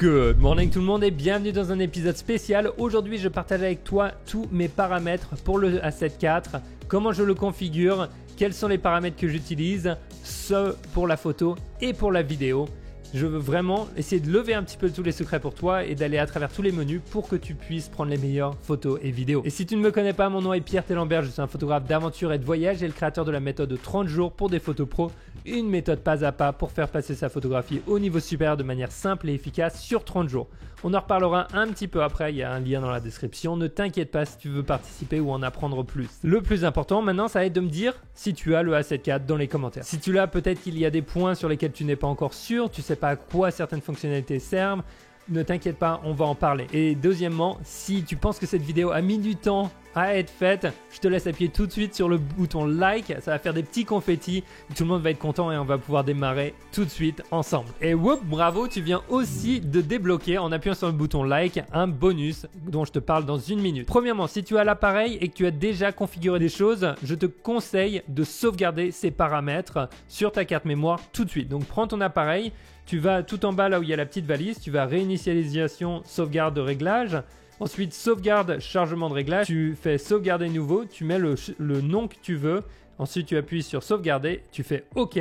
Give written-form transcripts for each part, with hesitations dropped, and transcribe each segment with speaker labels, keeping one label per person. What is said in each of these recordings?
Speaker 1: Good morning tout le monde et bienvenue dans un épisode spécial. Aujourd'hui je partage avec toi tous mes paramètres pour le A7 IV, comment je le configure, quels sont les paramètres que j'utilise, ce pour la photo et pour la vidéo. Je veux vraiment essayer de lever un petit peu tous les secrets pour toi et d'aller à travers tous les menus pour que tu puisses prendre les meilleures photos et vidéos. Et si tu ne me connais pas, mon nom est Pierre Tellenberg, je suis un photographe d'aventure et de voyage et le créateur de la méthode de 30 jours pour des photos pro, une méthode pas à pas pour faire passer sa photographie au niveau supérieur de manière simple et efficace sur 30 jours. On en reparlera un petit peu après, il y a un lien dans la description. Ne t'inquiète pas si tu veux participer ou en apprendre plus. Le plus important maintenant, ça va être de me dire si tu as le A7 IV dans les commentaires. Si tu l'as, peut-être qu'il y a des points sur lesquels tu n'es pas encore sûr, tu sais pas à quoi certaines fonctionnalités servent. Ne t'inquiète pas, on va en parler. Et deuxièmement, si tu penses que cette vidéo a mis du temps à être faite, je te laisse appuyer tout de suite sur le bouton like, ça va faire des petits confettis, tout le monde va être content et on va pouvoir démarrer tout de suite ensemble. Et whoop, bravo, tu viens aussi de débloquer en appuyant sur le bouton like un bonus dont je te parle dans une minute. Premièrement, si tu as l'appareil et que tu as déjà configuré des choses, je te conseille de sauvegarder ces paramètres sur ta carte mémoire tout de suite. Donc prends ton appareil, tu vas tout en bas là où il y a la petite valise, tu vas réinitialisation, sauvegarde de réglage. Ensuite, sauvegarde, chargement de réglage. Tu fais sauvegarder nouveau, tu mets le nom que tu veux. Ensuite, tu appuies sur sauvegarder, tu fais OK.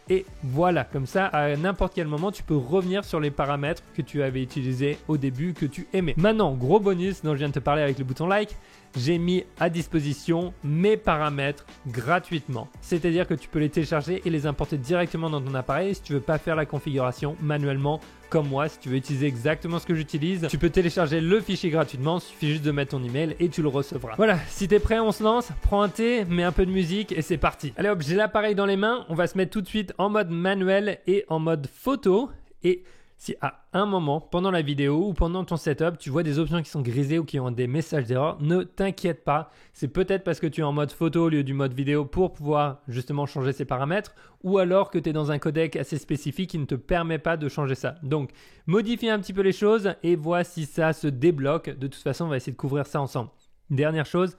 Speaker 1: Et voilà, comme ça, à n'importe quel moment, tu peux revenir sur les paramètres que tu avais utilisés au début, que tu aimais. Maintenant, gros bonus dont je viens de te parler avec le bouton like, j'ai mis à disposition mes paramètres gratuitement. C'est-à-dire que tu peux les télécharger et les importer directement dans ton appareil si tu veux pas faire la configuration manuellement comme moi. Si tu veux utiliser exactement ce que j'utilise, tu peux télécharger le fichier gratuitement. Il suffit juste de mettre ton email et tu le recevras. Voilà, si tu es prêt, on se lance. Prends un thé, mets un peu de musique et c'est parti. Allez hop, j'ai l'appareil dans les mains. On va se mettre tout de suite en mode manuel et en mode photo. Et si à un moment, pendant la vidéo ou pendant ton setup, tu vois des options qui sont grisées ou qui ont des messages d'erreur, ne t'inquiète pas. C'est peut-être parce que tu es en mode photo au lieu du mode vidéo pour pouvoir justement changer ces paramètres ou alors que tu es dans un codec assez spécifique qui ne te permet pas de changer ça. Donc, modifie un petit peu les choses et vois si ça se débloque. De toute façon, on va essayer de couvrir ça ensemble. Dernière chose.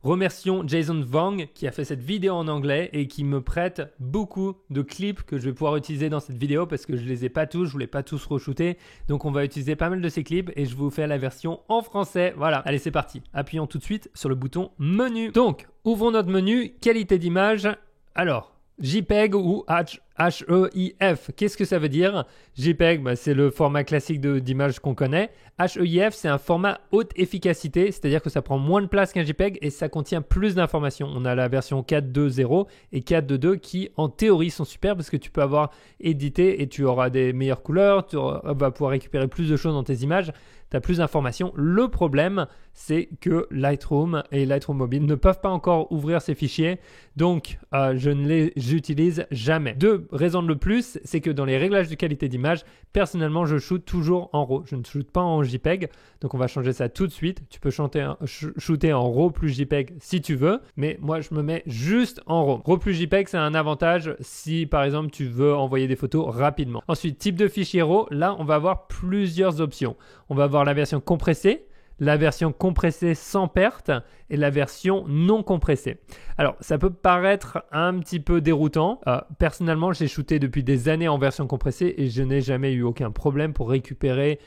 Speaker 1: Remercions Jason Wang qui a fait cette vidéo en anglais et qui me prête beaucoup de clips que je vais pouvoir utiliser dans cette vidéo parce que je les ai pas tous, je voulais pas tous re-shooter. Donc on va utiliser pas mal de ces clips et je vous fais la version en français. Voilà, allez c'est parti. Appuyons tout de suite sur le bouton menu. Donc, ouvrons notre menu, qualité d'image. Alors, JPEG ou HEIF, qu'est-ce que ça veut dire? JPEG, c'est le format classique d'image qu'on connaît. HEIF, c'est un format haute efficacité, c'est-à-dire que ça prend moins de place qu'un JPEG et ça contient plus d'informations. On a la version 4.2.0 et 4.2.2 qui, en théorie, sont super parce que tu peux avoir édité et tu auras des meilleures couleurs, tu vas pouvoir récupérer plus de choses dans tes images. Tu as plus d'informations. Le problème, c'est que Lightroom et Lightroom Mobile ne peuvent pas encore ouvrir ces fichiers. Donc, je ne les utilise jamais. Deux raisons de plus, c'est que dans les réglages de qualité d'image, personnellement, je shoot toujours en RAW. Je ne shoot pas en JPEG. Donc, on va changer ça tout de suite. Tu peux shooter en RAW plus JPEG si tu veux. Mais moi, je me mets juste en RAW. RAW plus JPEG, c'est un avantage si, par exemple, tu veux envoyer des photos rapidement. Ensuite, type de fichier RAW. Là, on va avoir plusieurs options. On va avoir la version compressée, la version compressée sans perte et la version non compressée. Alors, ça peut paraître un petit peu déroutant. Personnellement, j'ai shooté depuis des années en version compressée et je n'ai jamais eu aucun problème pour récupérer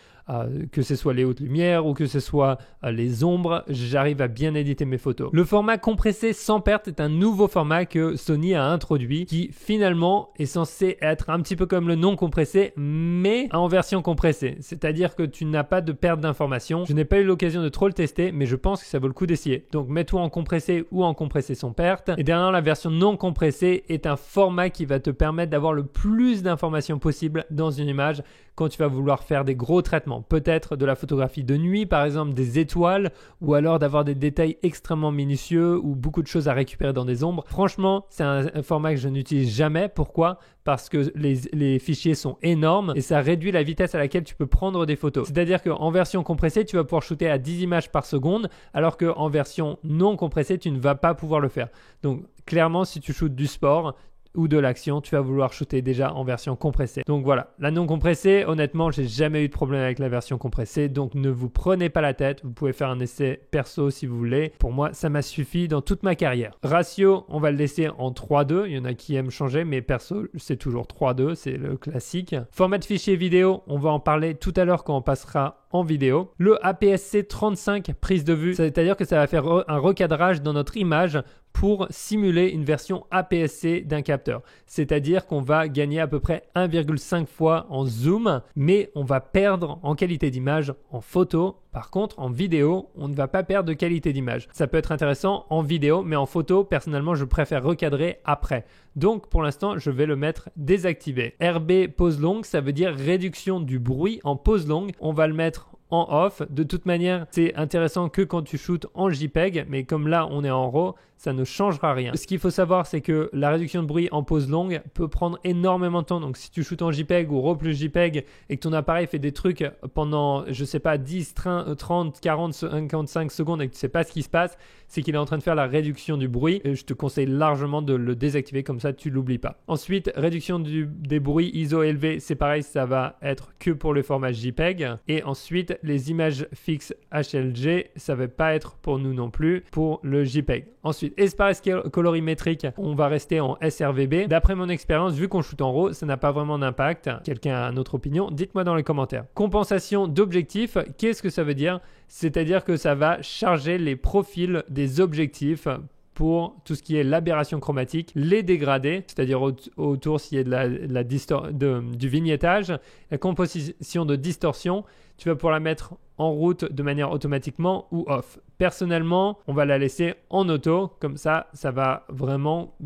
Speaker 1: que ce soit les hautes lumières ou que ce soit les ombres, j'arrive à bien éditer mes photos. Le format compressé sans perte est un nouveau format que Sony a introduit qui finalement est censé être un petit peu comme le non compressé mais en version compressée. C'est-à-dire que tu n'as pas de perte d'information. Je n'ai pas eu l'occasion de trop le tester mais je pense que ça vaut le coup d'essayer. Donc mets-toi en compressé ou en compressé sans perte. Et derrière la version non compressée est un format qui va te permettre d'avoir le plus d'informations possible dans une image quand tu vas vouloir faire des gros traitements. Peut-être de la photographie de nuit, par exemple des étoiles, ou alors d'avoir des détails extrêmement minutieux ou beaucoup de choses à récupérer dans des ombres. Franchement, c'est un format que je n'utilise jamais. Pourquoi? Parce que les fichiers sont énormes et ça réduit la vitesse à laquelle tu peux prendre des photos. C'est-à-dire qu'en version compressée, tu vas pouvoir shooter à 10 images par seconde, alors qu'en version non compressée, tu ne vas pas pouvoir le faire. Donc, clairement, si tu shootes du sport, ou de l'action, tu vas vouloir shooter déjà en version compressée. Donc voilà, la non compressée, honnêtement, j'ai jamais eu de problème avec la version compressée, donc ne vous prenez pas la tête. Vous pouvez faire un essai perso si vous voulez. Pour moi, ça m'a suffi dans toute ma carrière. Ratio, on va le laisser en 3:2. Il y en a qui aiment changer, mais perso, c'est toujours 3:2, c'est le classique. Format de fichier vidéo, on va en parler tout à l'heure quand on passera en vidéo. Le APS-C 35 prise de vue, c'est-à-dire que ça va faire un recadrage dans notre image pour simuler une version APS-C d'un capteur. C'est-à-dire qu'on va gagner à peu près 1,5 fois en zoom, mais on va perdre en qualité d'image en photo. Par contre, en vidéo, on ne va pas perdre de qualité d'image. Ça peut être intéressant en vidéo, mais en photo, personnellement, je préfère recadrer après. Donc, pour l'instant, je vais le mettre désactivé. RB pause longue, ça veut dire réduction du bruit en pause longue. On va le mettre en off. De toute manière, c'est intéressant que quand tu shootes en JPEG, mais comme là, on est en RAW, ça ne changera rien. Ce qu'il faut savoir, c'est que la réduction de bruit en pause longue peut prendre énormément de temps. Donc, si tu shootes en JPEG ou RAW plus JPEG et que ton appareil fait des trucs pendant, je sais pas, 10, 30, 40, 55 secondes et que tu sais pas ce qui se passe, c'est qu'il est en train de faire la réduction du bruit. Et je te conseille largement de le désactiver, comme ça tu l'oublies pas. Ensuite, réduction des bruits ISO élevé, c'est pareil, ça va être que pour le format JPEG. Et ensuite, les images fixes HLG, ça va pas être pour nous non plus pour le JPEG. Ensuite, espace colorimétrique, on va rester en sRGB. D'après mon expérience, vu qu'on shoot en RAW, ça n'a pas vraiment d'impact. Quelqu'un a une autre opinion? Dites-moi dans les commentaires. Compensation d'objectifs, qu'est-ce que ça veut dire? C'est-à-dire que ça va charger les profils des objectifs pour tout ce qui est l'aberration chromatique, les dégradés, c'est-à-dire autour s'il y a du vignettage, la composition de distorsion, tu vas pouvoir la mettre en route de manière automatiquement ou off. Personnellement, on va la laisser en auto, comme ça, ça va vraiment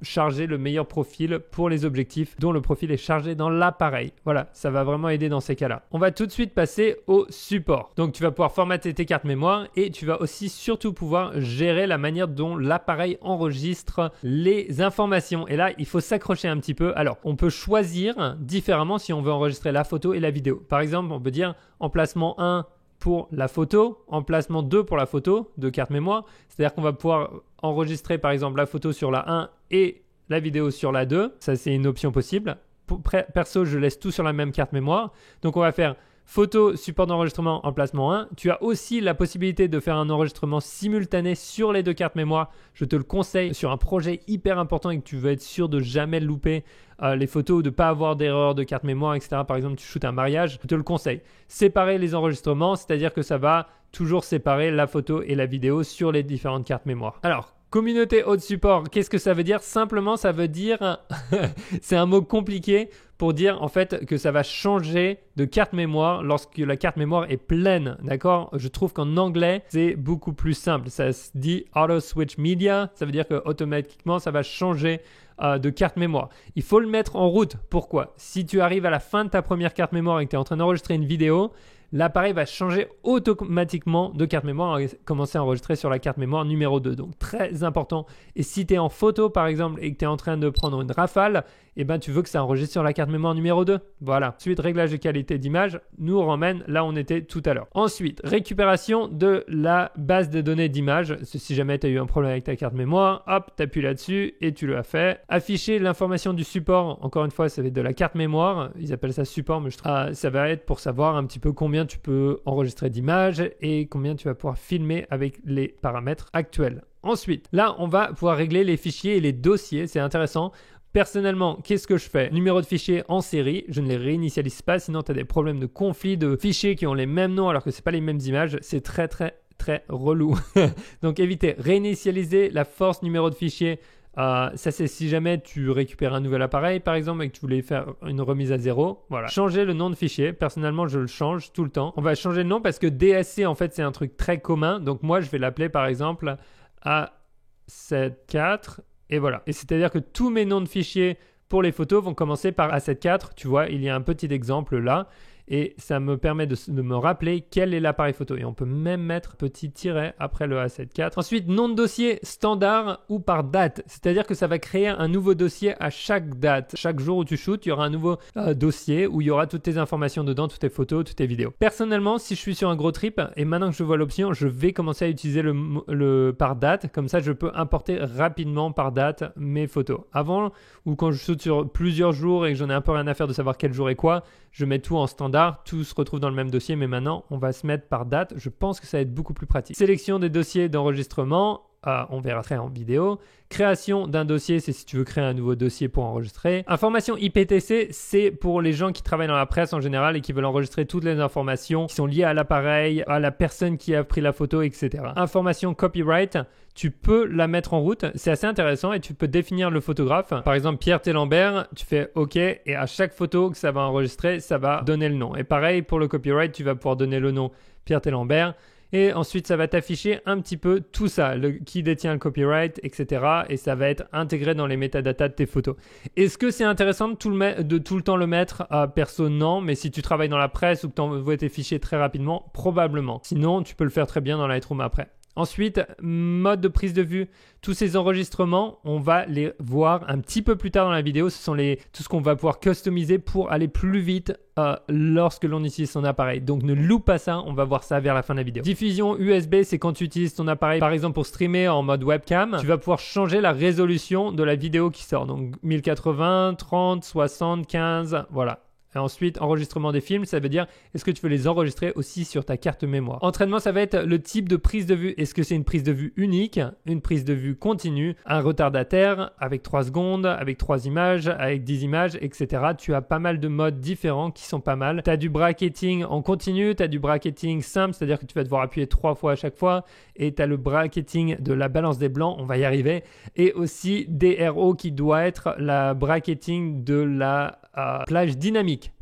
Speaker 1: charger le meilleur profil pour les objectifs dont le profil est chargé dans l'appareil. Voilà, ça va vraiment aider dans ces cas-là. On va tout de suite passer au support. Donc, tu vas pouvoir formater tes cartes mémoire et tu vas aussi surtout pouvoir gérer la manière dont l'appareil enregistre les informations. Et là, il faut s'accrocher un petit peu. Alors, on peut choisir différemment si on veut enregistrer la photo et la vidéo. Par exemple, on peut dire emplacement 1 pour la photo, emplacement 2 pour la photo de carte mémoire. C'est-à-dire qu'on va pouvoir enregistrer par exemple la photo sur la 1 et la vidéo sur la 2. Ça, c'est une option possible. Perso, je laisse tout sur la même carte mémoire. Donc, on va faire photo, support d'enregistrement, emplacement 1. Tu as aussi la possibilité de faire un enregistrement simultané sur les deux cartes mémoire. Je te le conseille sur un projet hyper important et que tu veux être sûr de jamais louper les photos ou de ne pas avoir d'erreur de carte mémoire, etc. Par exemple, tu shootes un mariage, je te le conseille. Séparer les enregistrements, c'est-à-dire que ça va toujours séparer la photo et la vidéo sur les différentes cartes mémoire. Alors, communauté haute support, qu'est-ce que ça veut dire? Simplement, ça veut dire, c'est un mot compliqué pour dire en fait que ça va changer de carte mémoire lorsque la carte mémoire est pleine, d'accord? Je trouve qu'en anglais, c'est beaucoup plus simple. Ça se dit Auto Switch Media, ça veut dire que automatiquement, ça va changer de carte mémoire. Il faut le mettre en route. Pourquoi? Si tu arrives à la fin de ta première carte mémoire et que tu es en train d'enregistrer une vidéo, l'appareil va changer automatiquement de carte mémoire et commencer à enregistrer sur la carte mémoire numéro 2. Donc, très important. Et si tu es en photo, par exemple, et que tu es en train de prendre une rafale, eh ben, tu veux que ça enregistre sur la carte mémoire numéro 2. Voilà. Ensuite, réglage de qualité d'image nous ramène là où on était tout à l'heure. Ensuite, récupération de la base de données d'image. Si jamais tu as eu un problème avec ta carte mémoire, hop, tu appuies là-dessus et tu l'as fait. Afficher l'information du support. Encore une fois, ça va être de la carte mémoire. Ils appellent ça support, mais ça va être pour savoir un petit peu combien tu peux enregistrer d'images et combien tu vas pouvoir filmer avec les paramètres actuels. Ensuite, là, on va pouvoir régler les fichiers et les dossiers. C'est intéressant. Personnellement, qu'est-ce que je fais? Numéro de fichier en série, je ne les réinitialise pas, sinon tu as des problèmes de conflit de fichiers qui ont les mêmes noms alors que ce n'est pas les mêmes images. C'est très relou. Donc évitez, réinitialiser la force numéro de fichier. Ça c'est si jamais tu récupères un nouvel appareil par exemple et que tu voulais faire une remise à zéro. Voilà. Changer le nom de fichier. Personnellement, je le change tout le temps. On va changer le nom parce que DSC en fait c'est un truc très commun. Donc moi je vais l'appeler par exemple A74 et voilà. Et c'est-à-dire que tous mes noms de fichiers pour les photos vont commencer par A74. Tu vois, il y a un petit exemple là. et ça me permet de me rappeler quel est l'appareil photo. Et on peut même mettre petit tiret après le A7 IV. Ensuite, nom de dossier standard ou par date. C'est-à-dire que ça va créer un nouveau dossier à chaque date. Chaque jour où tu shootes, il y aura un nouveau dossier où il y aura toutes tes informations dedans, toutes tes photos, toutes tes vidéos. Personnellement, si je suis sur un gros trip et maintenant que je vois l'option, je vais commencer à utiliser le par date. Comme ça, je peux importer rapidement par date mes photos. Avant, ou quand je shoot sur plusieurs jours et que j'en ai un peu rien à faire de savoir quel jour est quoi, je mets tout en standard, tout se retrouve dans le même dossier, mais maintenant, on va se mettre par date. Je pense que ça va être beaucoup plus pratique. Sélection des dossiers d'enregistrement. On verra très en vidéo. Création d'un dossier, c'est si tu veux créer un nouveau dossier pour enregistrer. Information IPTC, c'est pour les gens qui travaillent dans la presse en général et qui veulent enregistrer toutes les informations qui sont liées à l'appareil, à la personne qui a pris la photo, etc. Information copyright, tu peux la mettre en route. C'est assez intéressant et tu peux définir le photographe. Par exemple, Pierre Télambert, tu fais OK et à chaque photo que ça va enregistrer, ça va donner le nom. Et pareil, pour le copyright, tu vas pouvoir donner le nom Pierre Télambert. Et ensuite, ça va t'afficher un petit peu tout ça, qui détient le copyright, etc. Et ça va être intégré dans les métadatas de tes photos. Est-ce que c'est intéressant de tout le temps le mettre? Perso, non. Mais si tu travailles dans la presse ou que tu envoies tes fichiers très rapidement, probablement. Sinon, tu peux le faire très bien dans Lightroom après. Ensuite, mode de prise de vue. Tous ces enregistrements, on va les voir un petit peu plus tard dans la vidéo. Ce sont tout ce qu'on va pouvoir customiser pour aller plus vite lorsque l'on utilise son appareil. Donc ne loupe pas ça, on va voir ça vers la fin de la vidéo. Diffusion USB, c'est quand tu utilises ton appareil, par exemple pour streamer en mode webcam, tu vas pouvoir changer la résolution de la vidéo qui sort. Donc 1080, 30, 60, 15, voilà. Et ensuite, enregistrement des films, ça veut dire est-ce que tu veux les enregistrer aussi sur ta carte mémoire. Entraînement, ça va être le type de prise de vue. Est-ce que c'est une prise de vue unique, une prise de vue continue, un retardataire avec 3 secondes, avec 3 images, avec 10 images, etc. Tu as pas mal de modes différents qui sont pas mal. Tu as du bracketing en continu, tu as du bracketing simple, c'est-à-dire que tu vas devoir appuyer 3 fois à chaque fois. Et tu as le bracketing de la balance des blancs, on va y arriver. Et aussi DRO qui doit être la bracketing de la plage dynamique.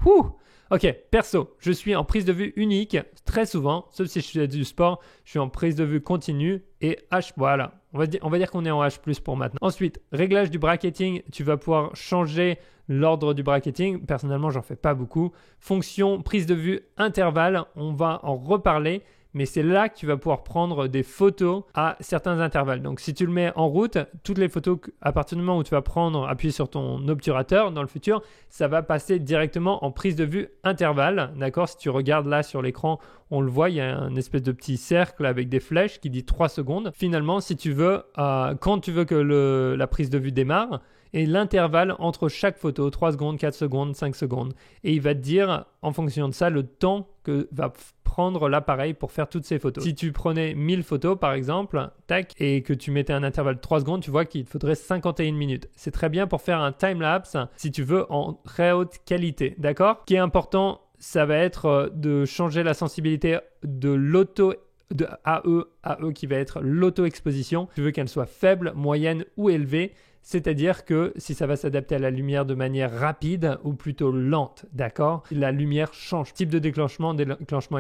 Speaker 1: Ok, perso, je suis en prise de vue unique très souvent, sauf si je fais du sport, je suis en prise de vue continue et H, voilà. On va dire qu'on est en H+ pour maintenant. Ensuite, réglage du bracketing, tu vas pouvoir changer l'ordre du bracketing. Personnellement, j'en fais pas beaucoup. Fonction prise de vue intervalle, on va en reparler. Mais c'est là que tu vas pouvoir prendre des photos à certains intervalles. Donc, si tu le mets en route, toutes les photos, à partir du moment où tu vas appuyer sur ton obturateur dans le futur, ça va passer directement en prise de vue intervalle. D'accord? Si tu regardes là sur l'écran, on le voit, il y a un espèce de petit cercle avec des flèches qui dit 3 secondes. Finalement, si tu veux, quand tu veux que la prise de vue démarre, et l'intervalle entre chaque photo, 3 secondes, 4 secondes, 5 secondes. Et il va te dire, en fonction de ça, le temps que va prendre l'appareil pour faire toutes ces photos. Si tu prenais 1000 photos, par exemple, tac, et que tu mettais un intervalle de 3 secondes, tu vois qu'il te faudrait 51 minutes. C'est très bien pour faire un time-lapse, si tu veux, en très haute qualité, d'accord? Ce qui est important, ça va être de changer la sensibilité de AE qui va être l'auto-exposition. Tu veux qu'elle soit faible, moyenne ou élevée. C'est-à-dire que si ça va s'adapter à la lumière de manière rapide ou plutôt lente, d'accord? La lumière change. Type de déclenchement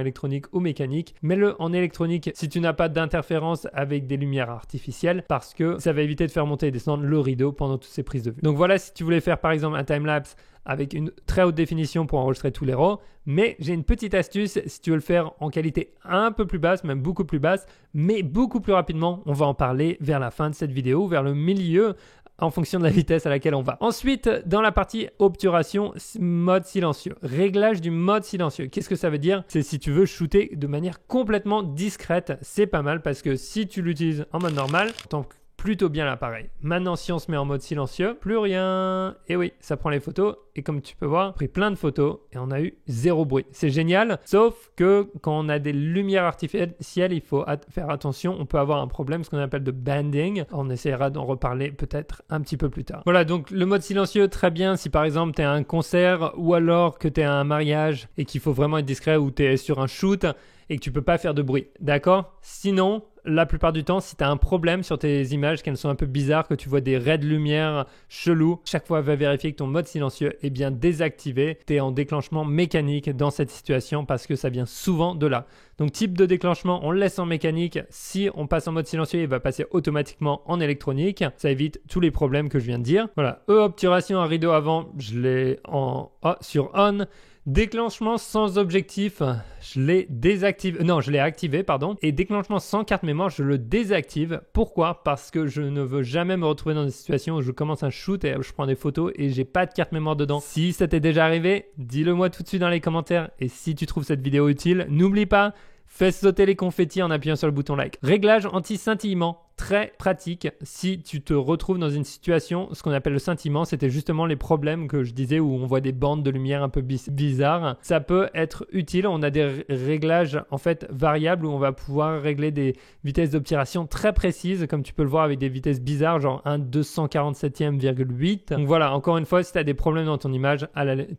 Speaker 1: électronique ou mécanique. Mets-le en électronique si tu n'as pas d'interférence avec des lumières artificielles parce que ça va éviter de faire monter et descendre le rideau pendant toutes ces prises de vue. Donc voilà, si tu voulais faire par exemple un timelapse avec une très haute définition pour enregistrer tous les RAW, mais j'ai une petite astuce si tu veux le faire en qualité un peu plus basse, même beaucoup plus basse, mais beaucoup plus rapidement. On va en parler vers la fin de cette vidéo, vers le milieu, en fonction de la vitesse à laquelle on va. Ensuite, dans la partie obturation, mode silencieux. Réglage du mode silencieux. Qu'est-ce que ça veut dire? C'est si tu veux shooter de manière complètement discrète. C'est pas mal parce que si tu l'utilises en mode normal, tant que plutôt bien l'appareil. Maintenant, si on se met en mode silencieux, plus rien. Et oui, ça prend les photos. Et comme tu peux voir, on a pris plein de photos et on a eu 0 bruit. C'est génial, sauf que quand on a des lumières artificielles, il faut faire attention. On peut avoir un problème, ce qu'on appelle de banding. On essaiera d'en reparler peut-être un petit peu plus tard. Voilà, donc le mode silencieux, très bien si par exemple tu es à un concert ou alors que tu es à un mariage et qu'il faut vraiment être discret ou tu es sur un shoot et que tu peux pas faire de bruit. D'accord? Sinon, la plupart du temps, si tu as un problème sur tes images, qu'elles sont un peu bizarres, que tu vois des raies de lumière chelous, chaque fois va vérifier que ton mode silencieux est bien désactivé. Tu es en déclenchement mécanique dans cette situation parce que ça vient souvent de là. Donc type de déclenchement, on le laisse en mécanique. Si on passe en mode silencieux, il va passer automatiquement en électronique. Ça évite tous les problèmes que je viens de dire. Voilà, obturation à rideau avant, je l'ai sur on. Déclenchement sans objectif, je l'ai désactivé. Non, je l'ai activé, pardon. Et déclenchement sans carte mémoire, je le désactive. Pourquoi? Parce que je ne veux jamais me retrouver dans des situations où je commence un shoot et je prends des photos et j'ai pas de carte mémoire dedans. Si ça t'est déjà arrivé, dis-le moi tout de suite dans les commentaires. Et si tu trouves cette vidéo utile, n'oublie pas, fais sauter les confettis en appuyant sur le bouton like. Réglage anti-scintillement. Très pratique si tu te retrouves dans une situation, ce qu'on appelle le scintillement, c'était justement les problèmes que je disais où on voit des bandes de lumière un peu bizarres. Ça peut être utile, on a des réglages en fait variables où on va pouvoir régler des vitesses d'obturation très précises comme tu peux le voir avec des vitesses bizarres genre 1/247,8. Donc voilà, encore une fois, si tu as des problèmes dans ton image,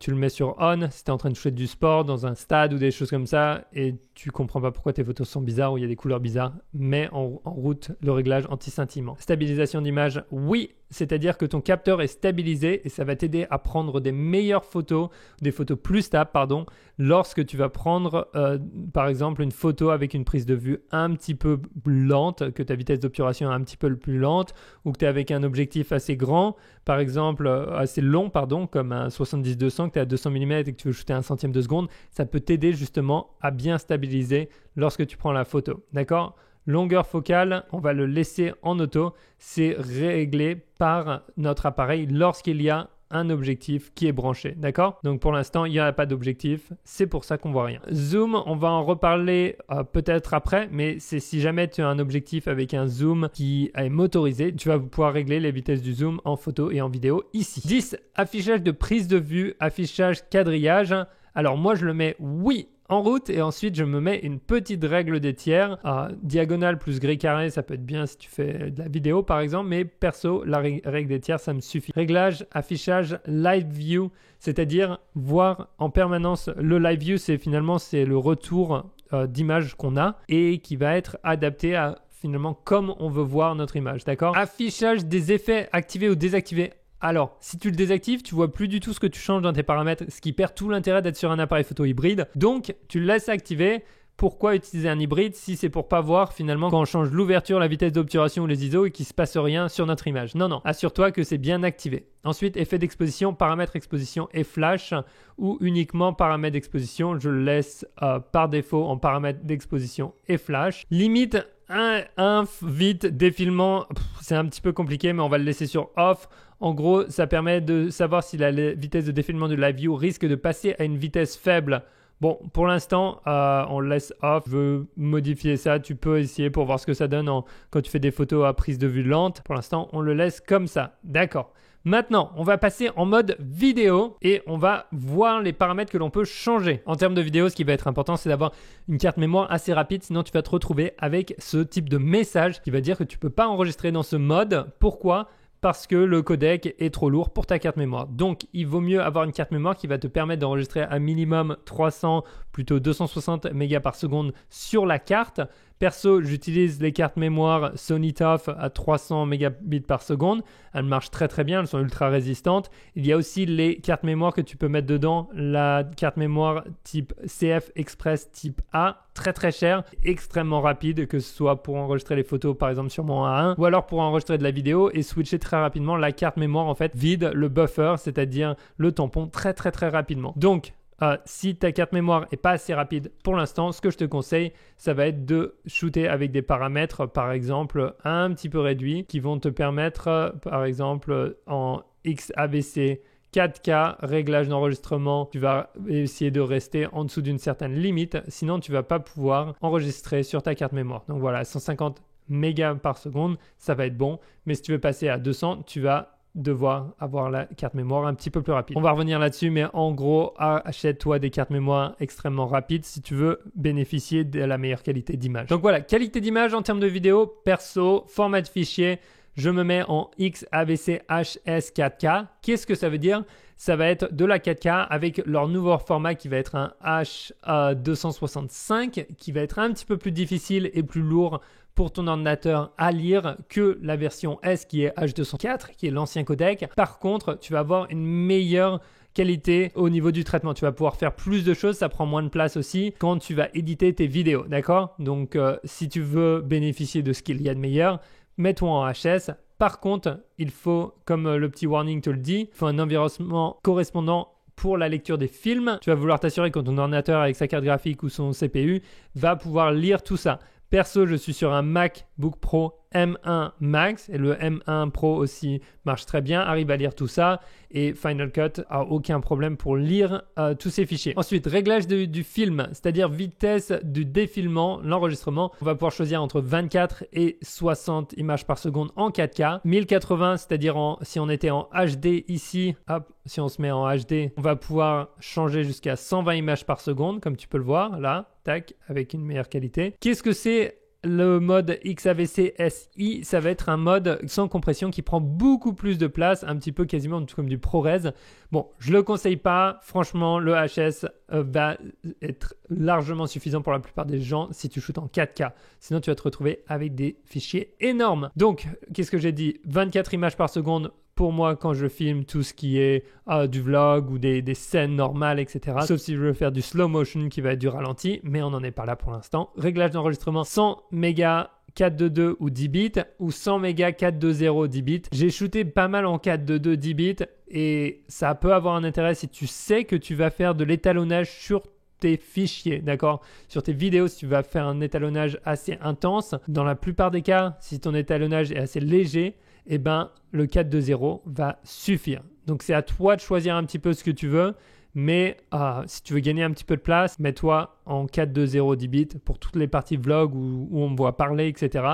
Speaker 1: tu le mets sur on, si tu es en train de shooter du sport dans un stade ou des choses comme ça et tu comprends pas pourquoi tes photos sont bizarres ou il y a des couleurs bizarres, mets en route le réglage anti-scintillement. Stabilisation d'image, oui, c'est-à-dire que ton capteur est stabilisé et ça va t'aider à prendre des meilleures photos, des photos plus stables, lorsque tu vas prendre par exemple une photo avec une prise de vue un petit peu lente, que ta vitesse d'obturation est un petit peu plus lente ou que tu es avec un objectif assez grand, par exemple assez long, comme un 70-200 que tu es à 200 mm et que tu veux shooter 1/100 de seconde, ça peut t'aider justement à bien stabiliser lorsque tu prends la photo, d'accord? Longueur focale, on va le laisser en auto. C'est réglé par notre appareil lorsqu'il y a un objectif qui est branché, d'accord? Donc pour l'instant, il n'y a pas d'objectif. C'est pour ça qu'on voit rien. Zoom, on va en reparler peut-être après, mais c'est si jamais tu as un objectif avec un zoom qui est motorisé, tu vas pouvoir régler les vitesses du zoom en photo et en vidéo ici. 10. Affichage de prise de vue, affichage quadrillage. Alors moi, je le mets oui en route et ensuite je me mets une petite règle des tiers, diagonale plus gris carré, ça peut être bien si tu fais de la vidéo par exemple, mais perso la règle des tiers ça me suffit. Réglage, affichage, live view, c'est-à-dire voir en permanence le live view, c'est le retour d'image qu'on a et qui va être adapté à finalement comme on veut voir notre image, d'accord? Affichage des effets activés ou désactivés. Alors, si tu le désactives, tu vois plus du tout ce que tu changes dans tes paramètres, ce qui perd tout l'intérêt d'être sur un appareil photo hybride. Donc, tu le laisses activer. Pourquoi utiliser un hybride si c'est pour pas voir finalement quand on change l'ouverture, la vitesse d'obturation ou les ISO et qu'il se passe rien sur notre image? Non, assure-toi que c'est bien activé. Ensuite, effet d'exposition, paramètres exposition et flash ou uniquement paramètres d'exposition. Je le laisse par défaut en paramètres d'exposition et flash. Limite vite défilement, c'est un petit peu compliqué mais on va le laisser sur off. En gros, ça permet de savoir si la vitesse de défilement de live view risque de passer à une vitesse faible. Bon, pour l'instant, on le laisse off. Je veux modifier ça. Tu peux essayer pour voir ce que ça donne quand tu fais des photos à prise de vue lente. Pour l'instant, on le laisse comme ça. D'accord. Maintenant, on va passer en mode vidéo et on va voir les paramètres que l'on peut changer. En termes de vidéo, ce qui va être important, c'est d'avoir une carte mémoire assez rapide. Sinon, tu vas te retrouver avec ce type de message qui va dire que tu ne peux pas enregistrer dans ce mode. Pourquoi ? Parce que le codec est trop lourd pour ta carte mémoire. Donc, il vaut mieux avoir une carte mémoire qui va te permettre d'enregistrer un minimum 300, plutôt 260 mégas par seconde sur la carte. Perso, j'utilise les cartes mémoire Sony TOF à 300 mégabits par seconde. Elles marchent très très bien, elles sont ultra résistantes. Il y a aussi les cartes mémoire que tu peux mettre dedans. La carte mémoire type CF Express type A, très très chère, extrêmement rapide, que ce soit pour enregistrer les photos par exemple sur mon A1 ou alors pour enregistrer de la vidéo et switcher très rapidement la carte mémoire en fait vide le buffer, c'est-à-dire le tampon très très très rapidement. Donc, si ta carte mémoire n'est pas assez rapide pour l'instant, ce que je te conseille, ça va être de shooter avec des paramètres, par exemple, un petit peu réduits qui vont te permettre, par exemple, en XAVC 4K, réglage d'enregistrement, tu vas essayer de rester en dessous d'une certaine limite, sinon tu ne vas pas pouvoir enregistrer sur ta carte mémoire. Donc voilà, 150 mégas par seconde, ça va être bon, mais si tu veux passer à 200, tu vas devoir avoir la carte mémoire un petit peu plus rapide. On va revenir là-dessus, mais en gros, achète-toi des cartes mémoire extrêmement rapides si tu veux bénéficier de la meilleure qualité d'image. Donc voilà, qualité d'image en termes de vidéo, perso, format de fichier, je me mets en XAVC HS 4K. Qu'est-ce que ça veut dire? Ça va être de la 4K avec leur nouveau format qui va être un H265 qui va être un petit peu plus difficile et plus lourd pour ton ordinateur à lire que la version S qui est H204, qui est l'ancien codec. Par contre, tu vas avoir une meilleure qualité au niveau du traitement. Tu vas pouvoir faire plus de choses, ça prend moins de place aussi quand tu vas éditer tes vidéos, d'accord? Donc, si tu veux bénéficier de ce qu'il y a de meilleur, mets-toi en HS. Par contre, il faut, comme le petit warning te le dit, il faut un environnement correspondant pour la lecture des films. Tu vas vouloir t'assurer que ton ordinateur avec sa carte graphique ou son CPU va pouvoir lire tout ça. Perso, je suis sur un MacBook Pro M1 Max et le M1 Pro aussi marche très bien, arrive à lire tout ça et Final Cut a aucun problème pour lire tous ces fichiers. Ensuite, réglage du film, c'est-à-dire vitesse du défilement, l'enregistrement. On va pouvoir choisir entre 24 et 60 images par seconde en 4K. 1080, c'est-à-dire si on était en HD ici, hop, si on se met en HD, on va pouvoir changer jusqu'à 120 images par seconde, comme tu peux le voir là, tac, avec une meilleure qualité. Qu'est-ce que c'est le mode XAVC SI? Ça va être un mode sans compression qui prend beaucoup plus de place, un petit peu quasiment comme du ProRes. Bon, je le conseille pas. Franchement, le HS va être largement suffisant pour la plupart des gens si tu shootes en 4K. Sinon, tu vas te retrouver avec des fichiers énormes. Donc, qu'est-ce que j'ai dit? 24 images par seconde pour moi quand je filme tout ce qui est du vlog ou des scènes normales, etc. Sauf si je veux faire du slow motion qui va être du ralenti, mais on n'en est pas là pour l'instant. Réglage d'enregistrement 100 mégas 422 ou 10 bits ou 100 mégas 420 10 bits. J'ai shooté pas mal en 422 10 bits et ça peut avoir un intérêt si tu sais que tu vas faire de l'étalonnage sur tes fichiers, d'accord? Sur tes vidéos, si tu vas faire un étalonnage assez intense, dans la plupart des cas, si ton étalonnage est assez léger, eh ben, le 420 va suffire. Donc, c'est à toi de choisir un petit peu ce que tu veux. Mais si tu veux gagner un petit peu de place, mets-toi en 420 10 bits pour toutes les parties vlog où on me voit parler, etc.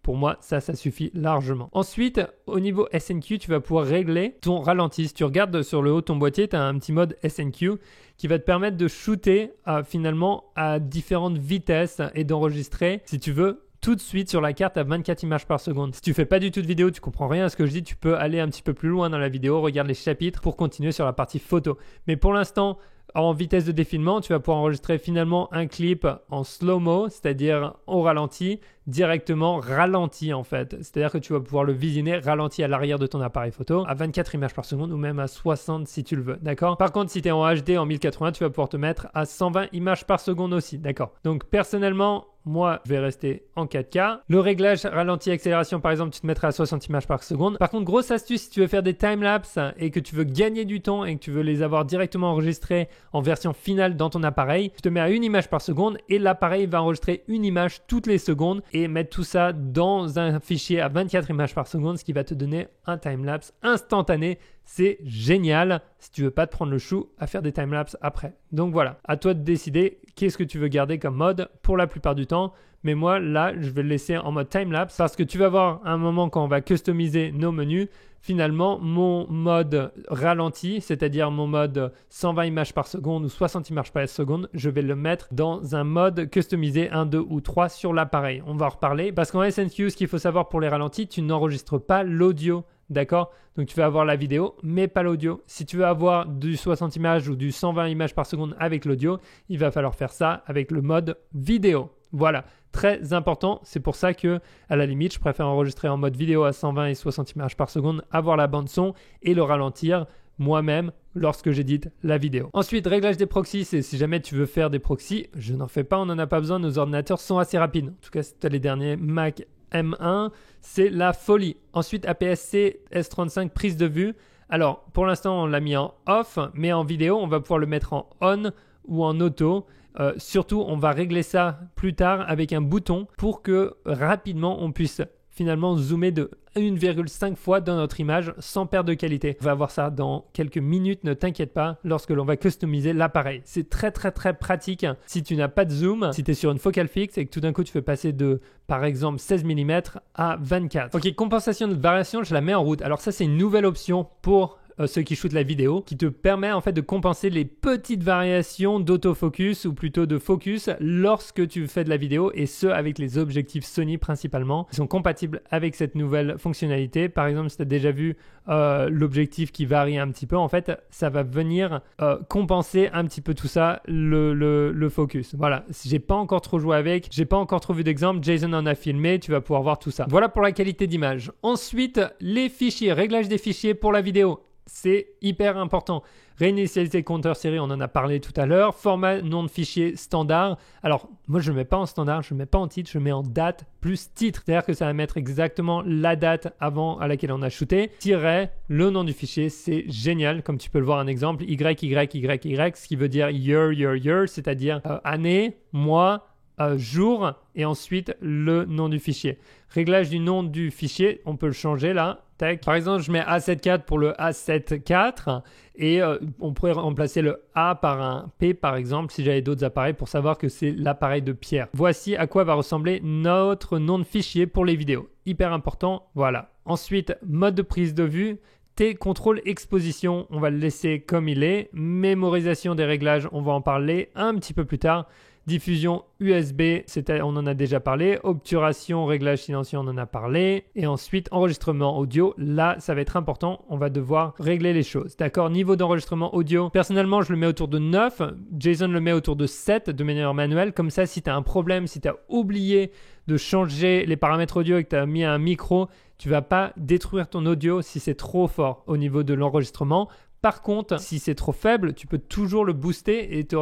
Speaker 1: Pour moi, ça suffit largement. Ensuite, au niveau SNQ, tu vas pouvoir régler ton ralenti. Si tu regardes sur le haut de ton boîtier, tu as un petit mode SNQ qui va te permettre de shooter finalement à différentes vitesses et d'enregistrer, si tu veux, tout de suite sur la carte à 24 images par seconde. Si tu fais pas du tout de vidéo, tu comprends rien à ce que je dis, tu peux aller un petit peu plus loin dans la vidéo, regarde les chapitres pour continuer sur la partie photo. Mais pour l'instant, en vitesse de défilement, tu vas pouvoir enregistrer finalement un clip en slow-mo, c'est-à-dire au ralenti, directement ralenti en fait. C'est-à-dire que tu vas pouvoir le visionner ralenti à l'arrière de ton appareil photo à 24 images par seconde ou même à 60 si tu le veux, d'accord? Par contre, si tu es en HD en 1080, tu vas pouvoir te mettre à 120 images par seconde aussi, d'accord? Donc personnellement, moi, je vais rester en 4K. Le réglage ralenti-accélération, par exemple, tu te mettras à 60 images par seconde. Par contre, grosse astuce, si tu veux faire des timelapses et que tu veux gagner du temps et que tu veux les avoir directement enregistrés en version finale dans ton appareil, tu te mets à 1 image par seconde et l'appareil va enregistrer une image toutes les secondes et mettre tout ça dans un fichier à 24 images par seconde, ce qui va te donner un timelapse instantané. C'est génial si tu veux pas te prendre le chou à faire des timelapses après. Donc voilà, à toi de décider qu'est-ce que tu veux garder comme mode pour la plupart du temps. Mais moi, là, je vais le laisser en mode timelapse parce que tu vas voir un moment quand on va customiser nos menus, finalement, mon mode ralenti, c'est-à-dire mon mode 120 images par seconde ou 60 images par seconde, je vais le mettre dans un mode customisé 1, 2 ou 3 sur l'appareil. On va en reparler parce qu'en SNQ, ce qu'il faut savoir pour les ralentis, tu n'enregistres pas l'audio. D'accord? Donc tu vas avoir la vidéo, mais pas l'audio. Si tu veux avoir du 60 images ou du 120 images par seconde avec l'audio, il va falloir faire ça avec le mode vidéo. Voilà, très important. C'est pour ça que, à la limite, je préfère enregistrer en mode vidéo à 120 et 60 images par seconde, avoir la bande son et le ralentir moi-même lorsque j'édite la vidéo. Ensuite, réglage des proxys, c'est si jamais tu veux faire des proxys, je n'en fais pas, on n'en a pas besoin, nos ordinateurs sont assez rapides. En tout cas, si tu as les derniers Mac M1, c'est la folie. Ensuite, APS-C S35 prise de vue. Alors, pour l'instant, on l'a mis en off, mais en vidéo, on va pouvoir le mettre en on ou en auto. Surtout, on va régler ça plus tard avec un bouton pour que rapidement, on puisse finalement zoomer de 1,5 fois dans notre image sans perte de qualité. On va voir ça dans quelques minutes, ne t'inquiète pas, lorsque l'on va customiser l'appareil. C'est très pratique si tu n'as pas de zoom, si tu es sur une focale fixe et que tout d'un coup tu fais passer de, par exemple, 16 mm à 24. Ok, compensation de variation, je la mets en route. Alors ça, c'est une nouvelle option pour ceux qui shootent la vidéo, qui te permet en fait de compenser les petites variations d'autofocus ou plutôt de focus lorsque tu fais de la vidéo, et ce avec les objectifs Sony principalement. Ils sont compatibles avec cette nouvelle fonctionnalité. Par exemple, si tu as déjà vu l'objectif qui varie un petit peu, en fait ça va venir compenser un petit peu tout ça, le focus. Voilà, j'ai pas encore trop joué avec, j'ai pas encore trop vu d'exemple, Jason en a filmé, tu vas pouvoir voir tout ça. Voilà pour la qualité d'image. Ensuite, les fichiers, réglage des fichiers pour la vidéo. c'est hyper important. Réinitialiser le compteur série, on en a parlé tout à l'heure. Format nom de fichier standard. Alors, moi, je ne le mets pas en standard, je ne le mets pas en titre, je le mets en date plus titre. C'est-à-dire que ça va mettre exactement la date avant à laquelle on a shooté. Tiret, le nom du fichier, c'est génial. Comme tu peux le voir un exemple, YYYY, ce qui veut dire year, c'est-à-dire année, mois, jour, et ensuite le nom du fichier. Réglage du nom du fichier, on peut le changer là. Tac. Par exemple, je mets A74 pour le A74 et on pourrait remplacer le A par un P par exemple si j'avais d'autres appareils pour savoir que c'est l'appareil de Pierre. Voici à quoi va ressembler notre nom de fichier pour les vidéos. Hyper important, voilà. Ensuite, mode de prise de vue. Contrôle exposition, on va le laisser comme il est. Mémorisation des réglages, on va en parler un petit peu plus tard. Diffusion USB, on en a déjà parlé. Obturation, réglage silencieux, on en a parlé. Et ensuite, enregistrement audio. Là, ça va être important. On va devoir régler les choses. D'accord? Niveau d'enregistrement audio. Personnellement, je le mets autour de 9. Jason le met autour de 7 de manière manuelle. Comme ça, si tu as un problème, si tu as oublié de changer les paramètres audio et que tu as mis un micro, tu ne vas pas détruire ton audio si c'est trop fort au niveau de l'enregistrement. Par contre, si c'est trop faible, tu peux toujours le booster et tu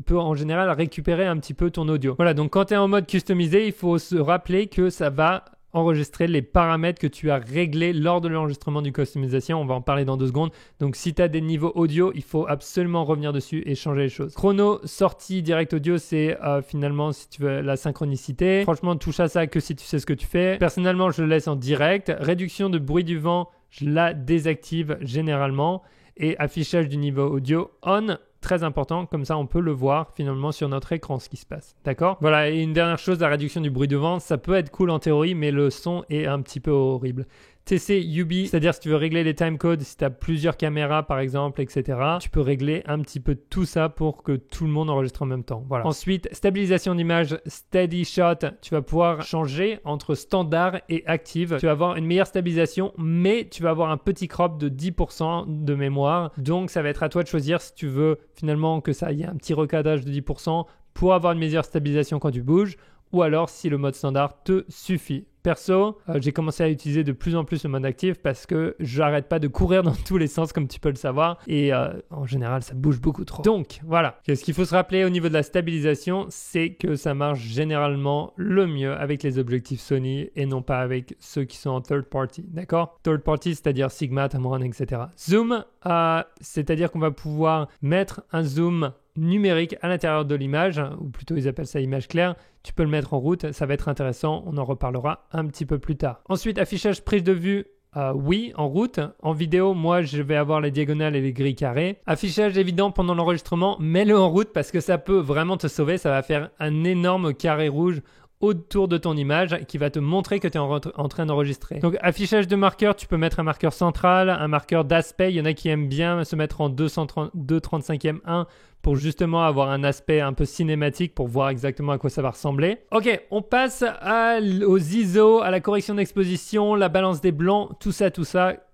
Speaker 1: peux en général récupérer un petit peu ton audio. Voilà, donc quand tu es en mode customisé, il faut se rappeler que ça va enregistrer les paramètres que tu as réglés lors de l'enregistrement du customisation. On va en parler dans 2 secondes. Donc si tu as des niveaux audio, il faut absolument revenir dessus et changer les choses. Chrono, sortie, direct audio, c'est finalement si tu veux la synchronicité. Franchement, touche à ça que si tu sais ce que tu fais. Personnellement, je le laisse en direct. Réduction de bruit du vent, je la désactive généralement. Et affichage du niveau audio on. Très important, comme ça on peut le voir finalement sur notre écran ce qui se passe, d'accord? Voilà, et une dernière chose, la réduction du bruit de vent, ça peut être cool en théorie, mais le son est un petit peu horrible. TC UB, c'est-à-dire si tu veux régler les timecodes, si tu as plusieurs caméras par exemple, etc., tu peux régler un petit peu tout ça pour que tout le monde enregistre en même temps. Voilà. Ensuite, stabilisation d'image, steady shot, tu vas pouvoir changer entre standard et active. Tu vas avoir une meilleure stabilisation, mais tu vas avoir un petit crop de 10% de mémoire. Donc, ça va être à toi de choisir si tu veux finalement que ça y ait un petit recadrage de 10% pour avoir une meilleure stabilisation quand tu bouges, ou alors si le mode standard te suffit. Perso, j'ai commencé à utiliser de plus en plus le mode actif parce que j'arrête pas de courir dans tous les sens comme tu peux le savoir et en général ça bouge beaucoup trop. Donc voilà, ce qu'il faut se rappeler au niveau de la stabilisation, c'est que ça marche généralement le mieux avec les objectifs Sony et non pas avec ceux qui sont en third party, d'accord? Third party, c'est-à-dire Sigma, Tamron, etc. Zoom, c'est-à-dire qu'on va pouvoir mettre un zoom numérique à l'intérieur de l'image, ou plutôt ils appellent ça image claire. Tu peux le mettre en route, ça va être intéressant, on en reparlera un petit peu plus tard. Ensuite, affichage prise de vue, oui, en route. En vidéo, moi, je vais avoir les diagonales et les grilles carrées. Affichage évident pendant l'enregistrement, mets-le en route parce que ça peut vraiment te sauver, ça va faire un énorme carré rouge autour de ton image qui va te montrer que tu es en train d'enregistrer. Donc affichage de marqueur, tu peux mettre un marqueur central, un marqueur d'aspect. Il y en a qui aiment bien se mettre en 235e 1 pour justement avoir un aspect un peu cinématique pour voir exactement à quoi ça va ressembler. Ok, on passe aux ISO, à la correction d'exposition, la balance des blancs, tout ça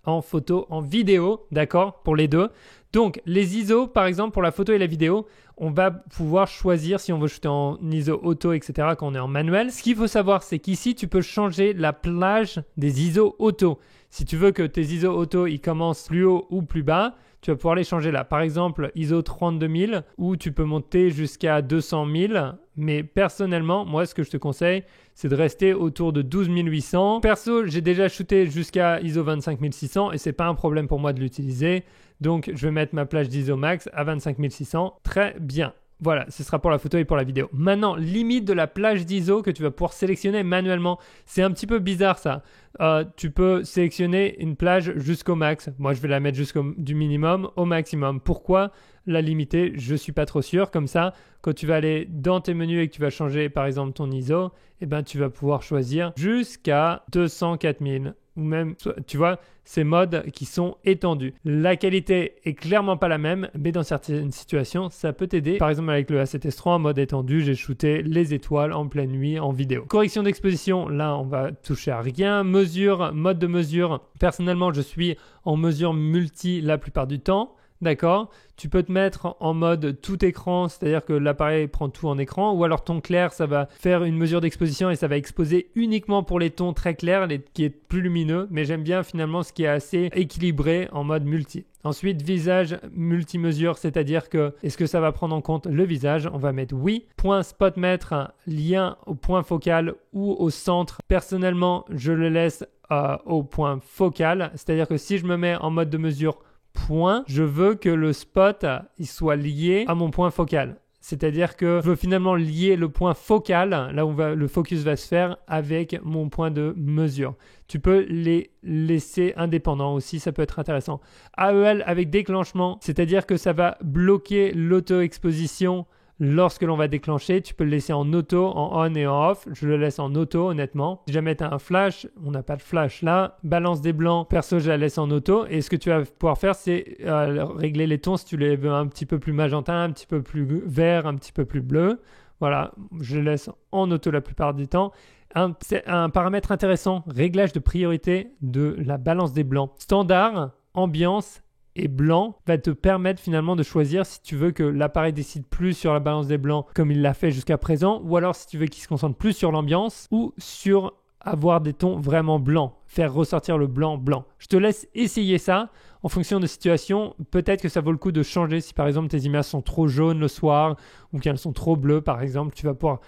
Speaker 1: en photo, en vidéo, d'accord, pour les deux. Donc les ISO, par exemple, pour la photo et la vidéo, on va pouvoir choisir si on veut shooter en ISO auto, etc. quand on est en manuel. Ce qu'il faut savoir, c'est qu'ici, tu peux changer la plage des ISO auto. Si tu veux que tes ISO auto, ils commencent plus haut ou plus bas, tu vas pouvoir les changer là. Par exemple, ISO 32000, où tu peux monter jusqu'à 200 000. Mais personnellement, moi, ce que je te conseille, c'est de rester autour de 12 800. Perso, j'ai déjà shooté jusqu'à ISO 25600 et c'est pas un problème pour moi de l'utiliser. Donc, je vais mettre ma plage d'ISO max à 25 600. Très bien. Voilà, ce sera pour la photo et pour la vidéo. Maintenant, limite de la plage d'ISO que tu vas pouvoir sélectionner manuellement. C'est un petit peu bizarre ça. Tu peux sélectionner une plage jusqu'au max. Moi, je vais la mettre du minimum au maximum. Pourquoi la limiter? Je ne suis pas trop sûr. Comme ça, quand tu vas aller dans tes menus et que tu vas changer par exemple ton ISO, eh ben, tu vas pouvoir choisir jusqu'à 204 000. Ou même, tu vois, ces modes qui sont étendus. La qualité est clairement pas la même, mais dans certaines situations, ça peut t'aider. Par exemple, avec le A7S III en mode étendu, j'ai shooté les étoiles en pleine nuit en vidéo. Correction d'exposition, là, on va toucher à rien. Mesure, mode de mesure. Personnellement, je suis en mesure multi la plupart du temps. d'accord? Tu peux te mettre en mode tout écran, c'est-à-dire que l'appareil prend tout en écran, ou alors ton clair, ça va faire une mesure d'exposition et ça va exposer uniquement pour les tons très clairs, qui est plus lumineux, mais j'aime bien finalement ce qui est assez équilibré en mode multi. Ensuite, visage multi-mesure, c'est-à-dire que est-ce que ça va prendre en compte le visage? On va mettre oui. Point spot mettre, lien au point focal ou au centre. Personnellement, je le laisse au point focal, c'est-à-dire que si je me mets en mode de mesure point, je veux que le spot il soit lié à mon point focal. C'est-à-dire que je veux finalement lier le point focal, là où le focus va se faire, avec mon point de mesure. Tu peux les laisser indépendants aussi, ça peut être intéressant. AEL avec déclenchement, c'est-à-dire que ça va bloquer l'auto-exposition lorsque l'on va déclencher. Tu peux le laisser en auto, en on et en off. Je le laisse en auto, honnêtement. Si jamais tu as un flash, on n'a pas de flash là. Balance des blancs, perso, je la laisse en auto. Et ce que tu vas pouvoir faire, c'est régler les tons si tu les veux un petit peu plus magenta, un petit peu plus vert, un petit peu plus bleu. Voilà, je le laisse en auto la plupart du temps. C'est un paramètre intéressant, réglage de priorité de la balance des blancs. Standard, ambiance et blanc va te permettre finalement de choisir si tu veux que l'appareil décide plus sur la balance des blancs comme il l'a fait jusqu'à présent, ou alors si tu veux qu'il se concentre plus sur l'ambiance ou sur avoir des tons vraiment blancs, faire ressortir le blanc. Je te laisse essayer ça en fonction de situation. Peut-être que ça vaut le coup de changer si par exemple tes images sont trop jaunes le soir ou qu'elles sont trop bleues par exemple. Tu vas pouvoir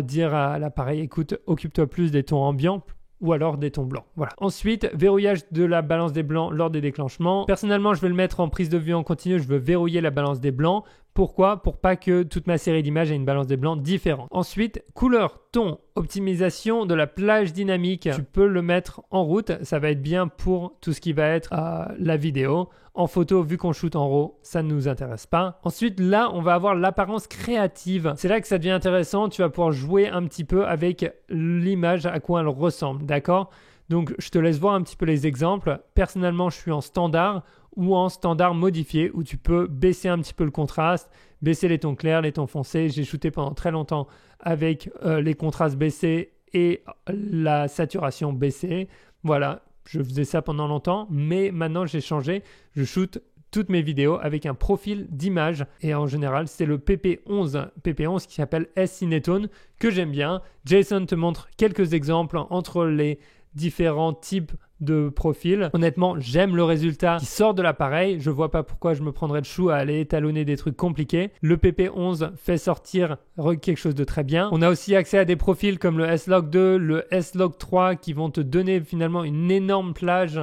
Speaker 1: dire à l'appareil, écoute, occupe-toi plus des tons ambiants ou alors des tons blancs. Voilà. Ensuite, verrouillage de la balance des blancs lors des déclenchements. Personnellement, je vais le mettre en prise de vue en continu. Je veux verrouiller la balance des blancs. Pourquoi? Pour pas que toute ma série d'images ait une balance des blancs différente. Ensuite, couleur, ton, optimisation de la plage dynamique. Tu peux le mettre en route. Ça va être bien pour tout ce qui va être la vidéo. En photo, vu qu'on shoot en RAW, ça ne nous intéresse pas. Ensuite, là, on va avoir l'apparence créative. C'est là que ça devient intéressant. Tu vas pouvoir jouer un petit peu avec l'image, à quoi elle ressemble. D'accord? Donc, je te laisse voir un petit peu les exemples. Personnellement, je suis en standard ou en standard modifié où tu peux baisser un petit peu le contraste, baisser les tons clairs, les tons foncés. J'ai shooté pendant très longtemps avec les contrastes baissés et la saturation baissée. Voilà, je faisais ça pendant longtemps, mais maintenant j'ai changé. Je shoot toutes mes vidéos avec un profil d'image et en général c'est le PP11 qui s'appelle S-Cinetone que j'aime bien. Jason te montre quelques exemples entre les différents types de profils. Honnêtement, j'aime le résultat qui sort de l'appareil. Je vois pas pourquoi je me prendrais le chou à aller étalonner des trucs compliqués. Le PP11 fait sortir quelque chose de très bien. On a aussi accès à des profils comme le S-Log 2, le S-Log 3 qui vont te donner finalement une énorme plage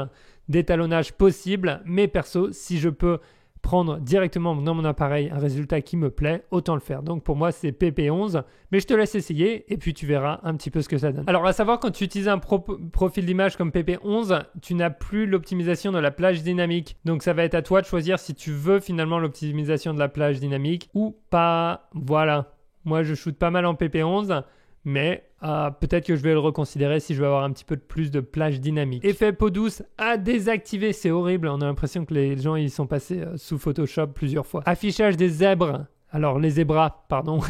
Speaker 1: d'étalonnage possible. Mais perso, si je peux prendre directement dans mon appareil un résultat qui me plaît, autant le faire. Donc pour moi, c'est PP11, mais je te laisse essayer et puis tu verras un petit peu ce que ça donne. Alors à savoir, quand tu utilises un profil d'image comme PP11, tu n'as plus l'optimisation de la plage dynamique. Donc ça va être à toi de choisir si tu veux finalement l'optimisation de la plage dynamique ou pas. Voilà. Moi, je shoot pas mal en PP11, mais peut-être que je vais le reconsidérer si je veux avoir un petit peu plus de plage dynamique. Effet peau douce à désactiver, c'est horrible. On a l'impression que les gens ils sont passés sous Photoshop plusieurs fois. Affichage des zèbres. Alors les zébras, pardon.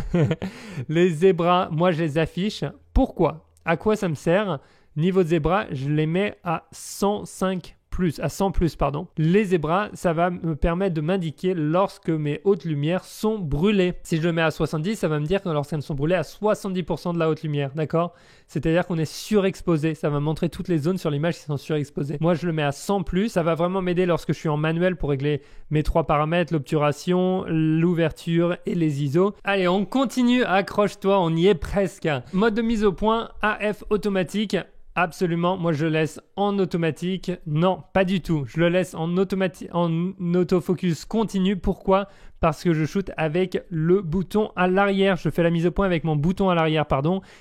Speaker 1: Les zébras, moi je les affiche. Pourquoi? À quoi ça me sert? Niveau de zébras, je les mets à 105 plus, à 100 plus, pardon. Les zébras, ça va me permettre de m'indiquer lorsque mes hautes lumières sont brûlées. Si je le mets à 70, ça va me dire que lorsqu'elles sont brûlées à 70% de la haute lumière, d'accord? C'est-à-dire qu'on est surexposé. Ça va montrer toutes les zones sur l'image qui sont surexposées. Moi, je le mets à 100 plus. Ça va vraiment m'aider lorsque je suis en manuel pour régler mes 3 paramètres, l'obturation, l'ouverture et les ISO. Allez, on continue. Accroche-toi, on y est presque. Mode de mise au point, AF automatique. Absolument, moi je le laisse en automatique. Non, pas du tout. Je le laisse en autofocus continu. Pourquoi? Parce que je shoot avec le bouton à l'arrière. Je fais la mise au point avec mon bouton à l'arrière,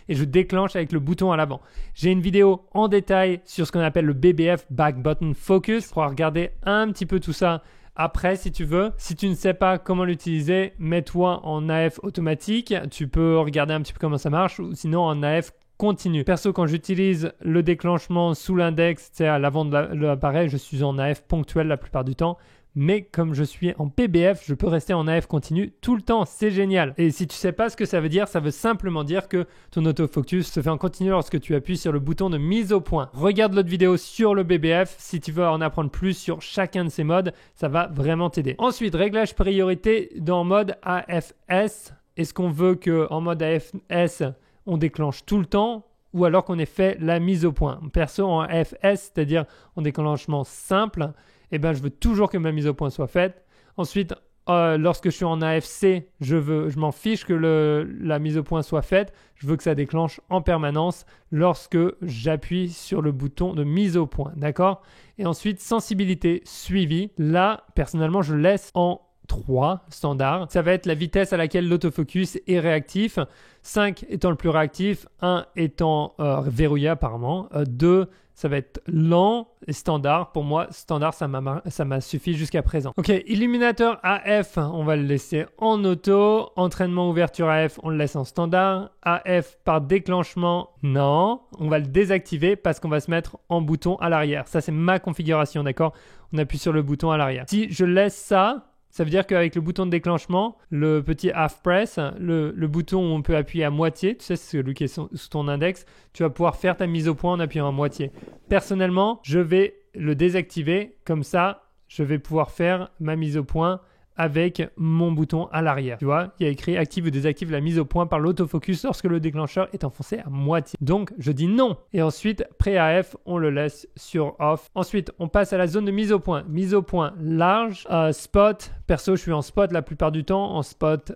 Speaker 1: et je déclenche avec le bouton à l'avant. J'ai une vidéo en détail sur ce qu'on appelle le BBF, Back Button Focus. Tu pourras regarder un petit peu tout ça après si tu veux. Si tu ne sais pas comment l'utiliser, mets-toi en AF automatique. Tu peux regarder un petit peu comment ça marche ou sinon en AF continue. Perso, quand j'utilise le déclenchement sous l'index, c'est à l'avant de l'appareil, je suis en AF ponctuel la plupart du temps. mais comme je suis en PBF, je peux rester en AF continu tout le temps. C'est génial. Et si tu sais pas ce que ça veut simplement dire que ton autofocus se fait en continu lorsque tu appuies sur le bouton de mise au point. Regarde l'autre vidéo sur le BBF si tu veux en apprendre plus sur chacun de ces modes, ça va vraiment t'aider. Ensuite, réglage priorité dans mode AFS. Est-ce qu'on veut qu'en mode AFS, on déclenche tout le temps ou alors qu'on ait fait la mise au point? Perso, en AFS, c'est-à-dire en déclenchement simple, eh ben, je veux toujours que ma mise au point soit faite. Ensuite, lorsque je suis en AFC, je m'en fiche que la mise au point soit faite. Je veux que ça déclenche en permanence lorsque j'appuie sur le bouton de mise au point. D'accord? Et ensuite, sensibilité suivie. Là, personnellement, je laisse en 3 standard. Ça va être la vitesse à laquelle l'autofocus est réactif. 5 étant le plus réactif, 1 étant verrouillé apparemment. 2, ça va être lent et standard. Pour moi, standard, ça m'a suffi jusqu'à présent. Ok, illuminateur AF, on va le laisser en auto. Entraînement ouverture AF, on le laisse en standard. AF par déclenchement, non. On va le désactiver parce qu'on va se mettre en bouton à l'arrière. Ça, c'est ma configuration, d'accord? On appuie sur le bouton à l'arrière. Si je laisse ça, ça veut dire qu'avec le bouton de déclenchement, le petit half press, le bouton où on peut appuyer à moitié, tu sais, c'est celui qui est sous ton index, tu vas pouvoir faire ta mise au point en appuyant à moitié. Personnellement, je vais le désactiver, comme ça, je vais pouvoir faire ma mise au point avec mon bouton à l'arrière. Tu vois, il y a écrit active ou désactive la mise au point par l'autofocus lorsque le déclencheur est enfoncé à moitié. Donc, je dis non. Et ensuite, pré-AF, on le laisse sur off. Ensuite, on passe à la zone de mise au point. Mise au point large, spot. Perso, je suis en spot la plupart du temps, en spot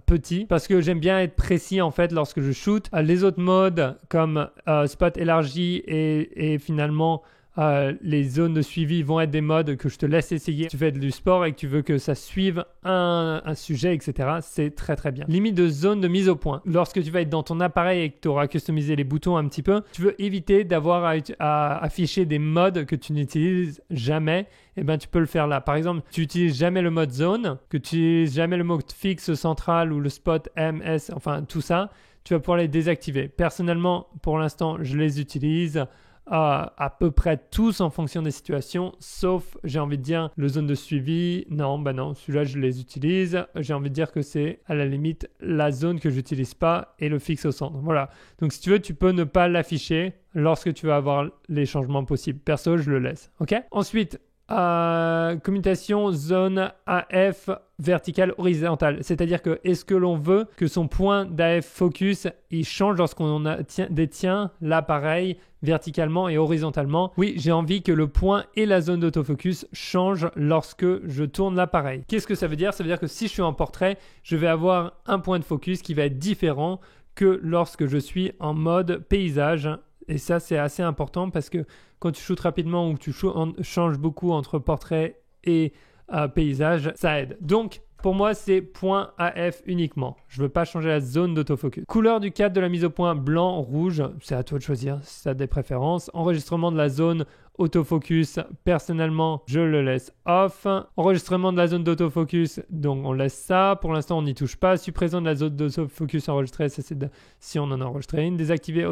Speaker 1: petit, parce que j'aime bien être précis en fait lorsque je shoot. Les autres modes comme spot élargi et finalement les zones de suivi vont être des modes que je te laisse essayer. Tu fais du sport et que tu veux que ça suive un sujet, etc. C'est très très bien. Limite de zone de mise au point. Lorsque tu vas être dans ton appareil et que tu auras customisé les boutons un petit peu, tu veux éviter d'avoir à afficher des modes que tu n'utilises jamais. Eh ben, tu peux le faire là. Par exemple, tu n'utilises jamais le mode zone, que tu n'utilises jamais le mode fixe central ou le spot MS, enfin tout ça, tu vas pouvoir les désactiver. Personnellement, pour l'instant, je les utilise à peu près tous en fonction des situations, sauf, j'ai envie de dire, le zone de suivi. Non, celui-là, je les utilise. J'ai envie de dire que c'est à la limite la zone que j'utilise pas et le fixe au centre. Voilà. Donc, si tu veux, tu peux ne pas l'afficher lorsque tu vas avoir les changements possibles. Perso, je le laisse. OK? Ensuite, commutation zone AF verticale horizontale, c'est-à-dire que est-ce que l'on veut que son point d'AF focus il change lorsqu'on détient l'appareil verticalement et horizontalement? Oui, j'ai envie que le point et la zone d'autofocus changent lorsque je tourne l'appareil. Qu'est-ce que ça veut dire? Ça veut dire que si je suis en portrait, je vais avoir un point de focus qui va être différent que lorsque je suis en mode paysage. Et ça, c'est assez important parce que quand tu shootes rapidement ou que tu changes beaucoup entre portrait et paysage, ça aide. Donc, pour moi, c'est point AF uniquement. Je ne veux pas changer la zone d'autofocus. Couleur du cadre de la mise au point, blanc, rouge. C'est à toi de choisir si tu as des préférences. Enregistrement de la zone autofocus, personnellement, je le laisse off. Enregistrement de la zone d'autofocus, donc on laisse ça. Pour l'instant, on n'y touche pas. Suppression de la zone d'autofocus enregistrée, ça c'est si on en a enregistré une. Désactiver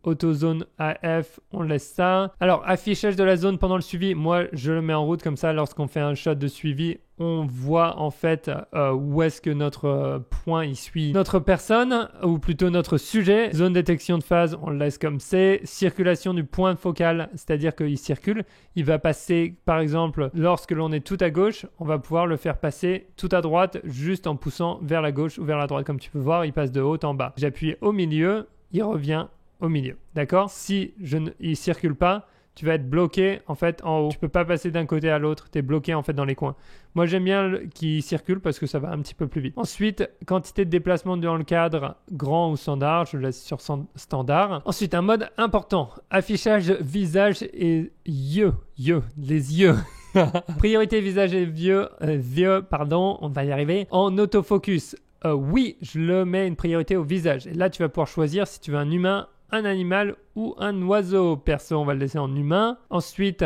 Speaker 1: auto-zone AF, on laisse ça. Alors, affichage de la zone pendant le suivi, moi, je le mets en route comme ça. Lorsqu'on fait un shot de suivi, on voit en fait où est-ce que notre point il suit notre personne, ou plutôt notre sujet. Zone détection de phase, on le laisse comme c'est. Circulation du point focal, c'est-à-dire qu'il circule. Il va passer, par exemple, lorsque l'on est tout à gauche, on va pouvoir le faire passer tout à droite, juste en poussant vers la gauche ou vers la droite. Comme tu peux voir, il passe de haut en bas. J'appuie au milieu, il revient au milieu. D'accord? Si il circule pas, tu vas être bloqué en fait en haut. Tu peux pas passer d'un côté à l'autre, tu es bloqué en fait dans les coins. Moi j'aime bien qu'il circule parce que ça va un petit peu plus vite. Ensuite, quantité de déplacement dans le cadre, grand ou standard, je le laisse sur standard. Ensuite, un mode important, affichage visage et yeux, les yeux. Priorité visage et yeux, pardon, on va y arriver. En autofocus, oui, je le mets une priorité au visage. Et là, tu vas pouvoir choisir si tu veux un humain, un animal ou un oiseau. Perso, on va le laisser en humain. Ensuite,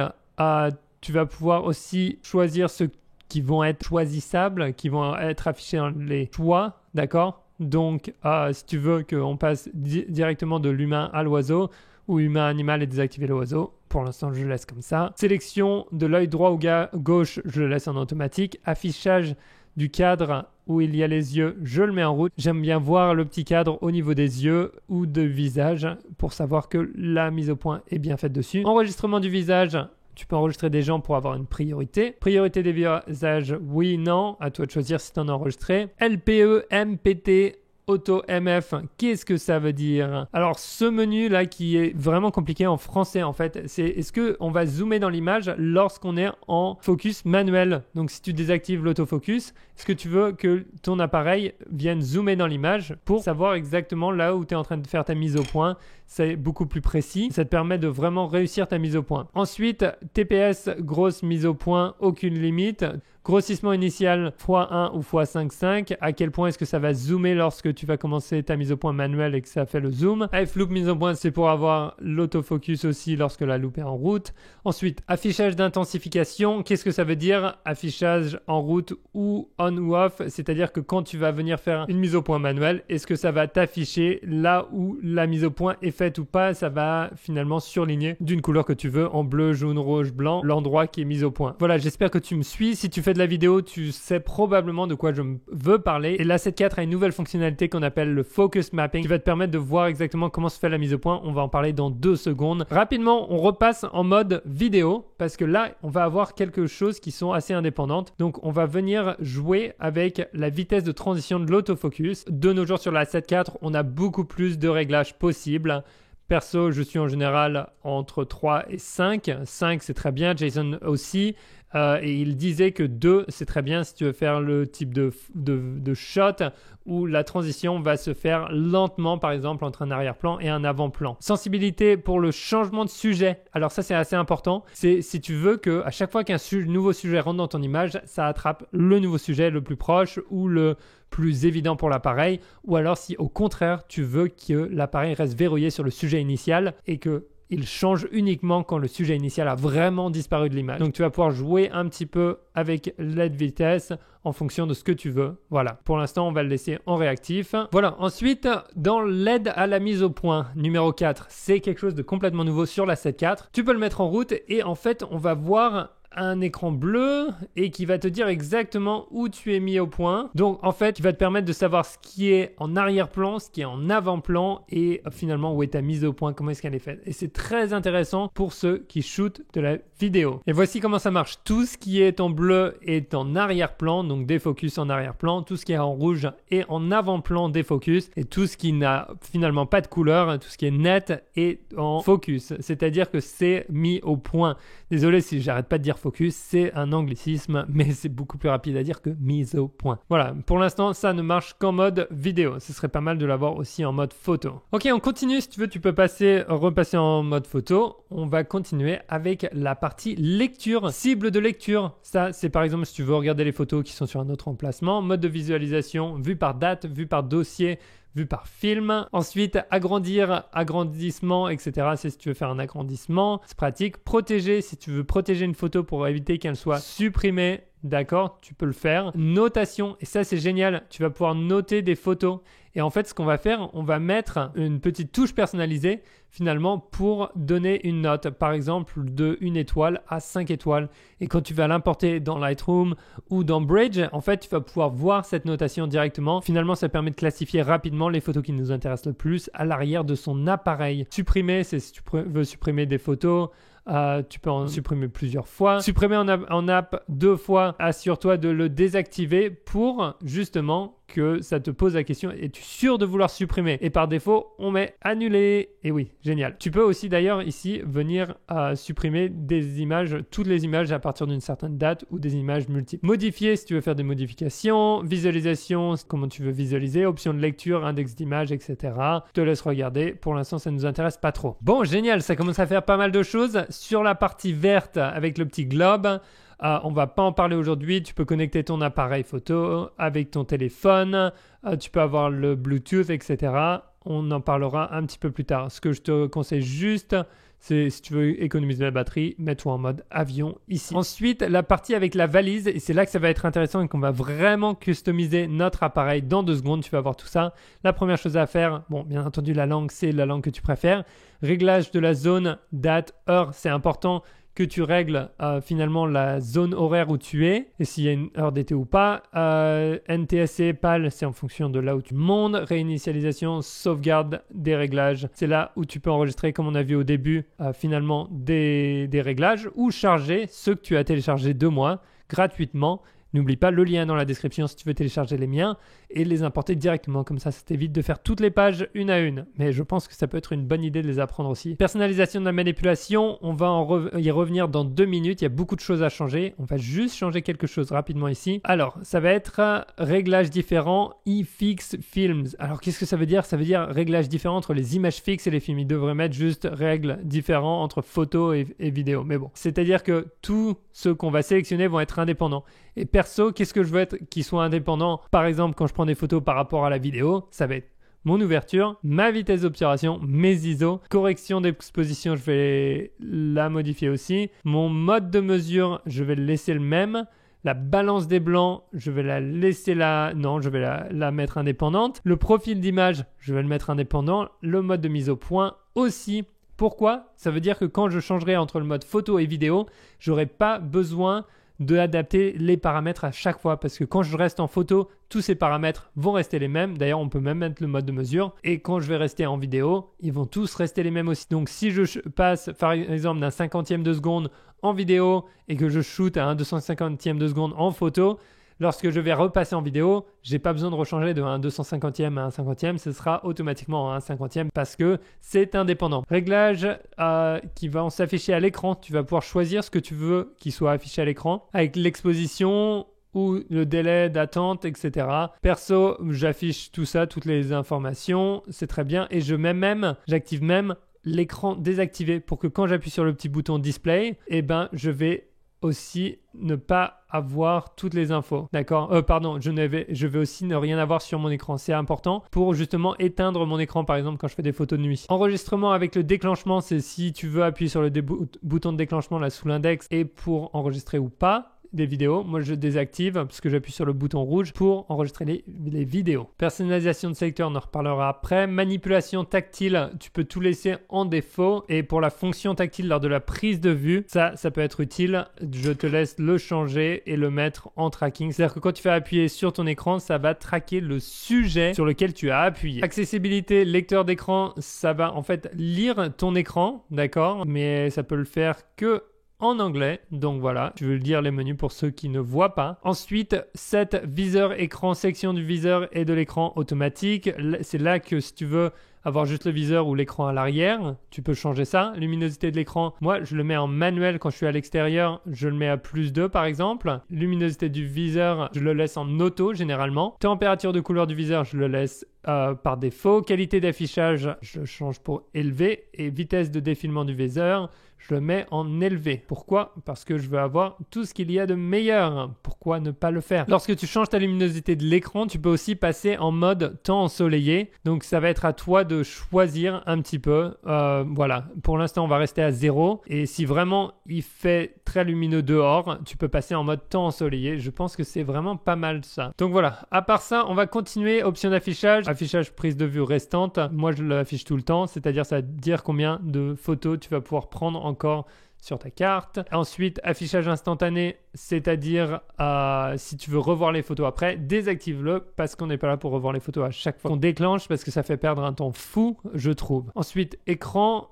Speaker 1: tu vas pouvoir aussi choisir ceux qui vont être choisissables, qui vont être affichés dans les choix, d'accord? Donc, si tu veux qu'on passe directement de l'humain à l'oiseau ou humain-animal et désactiver l'oiseau, pour l'instant, je laisse comme ça. Sélection de l'œil droit ou gauche, je le laisse en automatique. Affichage du cadre où il y a les yeux, je le mets en route. J'aime bien voir le petit cadre au niveau des yeux ou de visage pour savoir que la mise au point est bien faite dessus. Enregistrement du visage. Tu peux enregistrer des gens pour avoir une priorité. Priorité des visages, oui, non. À toi de choisir si tu en as enregistré. LPE, MPT, Auto MF, qu'est-ce que ça veut dire? Alors ce menu là qui est vraiment compliqué en français en fait, c'est est-ce qu'on va zoomer dans l'image lorsqu'on est en focus manuel? Donc si tu désactives l'autofocus, est-ce que tu veux que ton appareil vienne zoomer dans l'image pour savoir exactement là où tu es en train de faire ta mise au point? C'est beaucoup plus précis, ça te permet de vraiment réussir ta mise au point. Ensuite, TPS, grosse mise au point, aucune limite. Grossissement initial x1 ou x5.5. À quel point est-ce que ça va zoomer lorsque tu vas commencer ta mise au point manuelle et que ça fait le zoom. F-loop mise au point, c'est pour avoir l'autofocus aussi lorsque la loupe est en route. Ensuite, affichage d'intensification. Qu'est-ce que ça veut dire? Affichage en route ou on ou off. C'est-à-dire que quand tu vas venir faire une mise au point manuelle, est-ce que ça va t'afficher là où la mise au point est faite ou pas? Ça va finalement surligner d'une couleur que tu veux, en bleu, jaune, rouge, blanc, l'endroit qui est mis au point. Voilà, j'espère que tu me suis. Si tu fais de la vidéo, tu sais probablement de quoi je veux parler. Et l'A7 IV a une nouvelle fonctionnalité qu'on appelle le Focus Mapping qui va te permettre de voir exactement comment se fait la mise au point. On va en parler dans 2 secondes. Rapidement, on repasse en mode vidéo parce que là, on va avoir quelque chose qui sont assez indépendantes. Donc, on va venir jouer avec la vitesse de transition de l'autofocus. De nos jours sur la A7 IV, on a beaucoup plus de réglages possibles. Perso, je suis en général entre 3 et 5. 5, c'est très bien. Jason aussi. Et il disait que 2, c'est très bien si tu veux faire le type de shot où la transition va se faire lentement, par exemple, entre un arrière-plan et un avant-plan. Sensibilité pour le changement de sujet. Alors ça, c'est assez important. C'est si tu veux qu'à chaque fois qu'un nouveau sujet rentre dans ton image, ça attrape le nouveau sujet le plus proche ou le plus évident pour l'appareil. Ou alors si au contraire, tu veux que l'appareil reste verrouillé sur le sujet initial et que il change uniquement quand le sujet initial a vraiment disparu de l'image. Donc tu vas pouvoir jouer un petit peu avec l'aide vitesse en fonction de ce que tu veux. Voilà, pour l'instant on va le laisser en réactif. Voilà, ensuite dans l'aide à la mise au point numéro 4, c'est quelque chose de complètement nouveau sur la A7 IV. Tu peux le mettre en route et en fait on va voir un écran bleu et qui va te dire exactement où tu es mis au point. Donc en fait, il va te permettre de savoir ce qui est en arrière-plan, ce qui est en avant-plan et finalement où est ta mise au point, comment est-ce qu'elle est faite. Et c'est très intéressant pour ceux qui shootent de la vidéo. Et voici comment ça marche. Tout ce qui est en bleu est en arrière-plan, donc défocus en arrière-plan. Tout ce qui est en rouge est en avant-plan, défocus. Et tout ce qui n'a finalement pas de couleur, tout ce qui est net est en focus. C'est-à-dire que c'est mis au point. Désolé si j'arrête pas de dire focus, c'est un anglicisme, mais c'est beaucoup plus rapide à dire que mise au point. Voilà, pour l'instant, ça ne marche qu'en mode vidéo. Ce serait pas mal de l'avoir aussi en mode photo. Ok, on continue. Si tu veux, tu peux repasser en mode photo. On va continuer avec la partie lecture, cible de lecture. Ça, c'est par exemple si tu veux regarder les photos qui sont sur un autre emplacement. Mode de visualisation, vue par date, vue par dossier, vue par film. Ensuite, agrandir, agrandissement, etc. C'est si tu veux faire un agrandissement. C'est pratique. Protéger, si tu veux protéger une photo pour éviter qu'elle soit supprimée. D'accord, tu peux le faire. Notation, et ça c'est génial. Tu vas pouvoir noter des photos. Et en fait, ce qu'on va faire, on va mettre une petite touche personnalisée finalement pour donner une note. Par exemple, de 1 étoile à 5 étoiles. Et quand tu vas l'importer dans Lightroom ou dans Bridge, en fait, tu vas pouvoir voir cette notation directement. Finalement, ça permet de classifier rapidement les photos qui nous intéressent le plus à l'arrière de son appareil. Supprimer, c'est si tu veux supprimer des photos. Tu peux en supprimer plusieurs fois. Supprimer en app 2 fois, assure-toi de le désactiver pour justement que ça te pose la question, es-tu sûr de vouloir supprimer? Et par défaut, on met annuler. Et oui, génial. Tu peux aussi d'ailleurs ici venir supprimer des images, toutes les images à partir d'une certaine date ou des images multiples. Modifier si tu veux faire des modifications. Visualisation, comment tu veux visualiser. Option de lecture, index d'images, etc. Je te laisse regarder. Pour l'instant, ça ne nous intéresse pas trop. Bon, génial. Ça commence à faire pas mal de choses. Sur la partie verte avec le petit globe, on va pas en parler aujourd'hui. Tu peux connecter ton appareil photo avec ton téléphone. Tu peux avoir le Bluetooth, etc. on en parlera un petit peu plus tard. Ce que je te conseille juste, c'est si tu veux économiser la batterie, mets-toi en mode avion ici. Ensuite, la partie avec la valise, et c'est là que ça va être intéressant et qu'on va vraiment customiser notre appareil dans 2 secondes. Tu vas voir tout ça. La première chose à faire, bon, bien entendu, la langue, c'est la langue que tu préfères. Réglage de la zone, date, heure, c'est important que tu règles finalement la zone horaire où tu es et s'il y a une heure d'été ou pas. NTSC, PAL, c'est en fonction de là où tu montes. Réinitialisation, sauvegarde des réglages. C'est là où tu peux enregistrer, comme on a vu au début, finalement des réglages ou charger ceux que tu as téléchargés de moi gratuitement. N'oublie pas le lien dans la description si tu veux télécharger les miens et les importer directement. Comme ça t'évite de faire toutes les pages une à une. Mais je pense que ça peut être une bonne idée de les apprendre aussi. Personnalisation de la manipulation, on va y revenir dans 2 minutes. Il y a beaucoup de choses à changer. On va juste changer quelque chose rapidement ici. Alors, ça va être réglages différents, iFix Films. Alors, qu'est-ce que ça veut dire? Ça veut dire réglages différents entre les images fixes et les films. Ils devraient mettre juste règles différents entre photos et vidéos. Mais bon, c'est-à-dire que tous ceux qu'on va sélectionner vont être indépendants. Et perso, qu'est-ce que je veux être qu'ils soient indépendants? Par exemple, quand je prends des photos par rapport à la vidéo, ça va être mon ouverture, ma vitesse d'obturation, mes ISO, correction d'exposition, je vais la modifier aussi. Mon mode de mesure, je vais le laisser le même. La balance des blancs, je vais la laisser là. Non, je vais la mettre indépendante. Le profil d'image, je vais le mettre indépendant. Le mode de mise au point aussi. Pourquoi? Ça veut dire que quand je changerai entre le mode photo et vidéo, j'aurai pas besoin d'adapter les paramètres à chaque fois parce que quand je reste en photo, tous ces paramètres vont rester les mêmes. D'ailleurs, on peut même mettre le mode de mesure et quand je vais rester en vidéo, ils vont tous rester les mêmes aussi. Donc, si je passe par exemple d'un 50e de seconde en vidéo et que je shoot à un 250e de seconde en photo, lorsque je vais repasser en vidéo, j'ai pas besoin de rechanger de un 250e à un 50e, ce sera automatiquement un 50e parce que c'est indépendant. Réglage qui va s'afficher à l'écran, tu vas pouvoir choisir ce que tu veux qu'il soit affiché à l'écran avec l'exposition ou le délai d'attente, etc. Perso, j'affiche tout ça, toutes les informations, c'est très bien et j'active même l'écran désactivé pour que quand j'appuie sur le petit bouton display, je vais aussi ne pas avoir toutes les infos. D'accord? Je vais aussi ne rien avoir sur mon écran. C'est important pour justement éteindre mon écran, par exemple, quand je fais des photos de nuit. Enregistrement avec le déclenchement, c'est si tu veux appuyer sur le bouton de déclenchement là sous l'index et pour enregistrer ou pas des vidéos. Moi, je désactive parce que j'appuie sur le bouton rouge pour enregistrer les vidéos. Personnalisation de sélecteur, on en reparlera après. Manipulation tactile, tu peux tout laisser en défaut. Et pour la fonction tactile lors de la prise de vue, ça peut être utile. Je te laisse le changer et le mettre en tracking. C'est-à-dire que quand tu fais appuyer sur ton écran, ça va traquer le sujet sur lequel tu as appuyé. Accessibilité, lecteur d'écran, ça va en fait lire ton écran, d'accord? Mais ça peut le faire que en anglais, donc voilà, je vais lire les menus pour ceux qui ne voient pas. Ensuite, set viseur écran, section du viseur et de l'écran automatique. C'est là que si tu veux avoir juste le viseur ou l'écran à l'arrière, tu peux changer ça. Luminosité de l'écran, moi je le mets en manuel quand je suis à l'extérieur, je le mets à +2 par exemple. Luminosité du viseur, je le laisse en auto généralement. Température de couleur du viseur, je le laisse par défaut. Qualité d'affichage, je le change pour élevé. Et vitesse de défilement du viseur, je le mets en élevé. Pourquoi? Parce que je veux avoir tout ce qu'il y a de meilleur. Pourquoi ne pas le faire? Lorsque tu changes ta luminosité de l'écran, tu peux aussi passer en mode temps ensoleillé. Donc ça va être à toi de choisir un petit peu. Voilà, pour l'instant on va rester à 0. Et si vraiment il fait très lumineux dehors, tu peux passer en mode temps ensoleillé. Je pense que c'est vraiment pas mal ça. Donc voilà, à part ça, on va continuer. Option d'affichage. Affichage prise de vue restante. Moi je l'affiche tout le temps, c'est-à-dire ça va te dire combien de photos tu vas pouvoir prendre encore sur ta carte. Ensuite, affichage instantané, c'est-à-dire si tu veux revoir les photos après, désactive-le parce qu'on n'est pas là pour revoir les photos à chaque fois qu'on déclenche parce que ça fait perdre un temps fou, je trouve. Ensuite, écran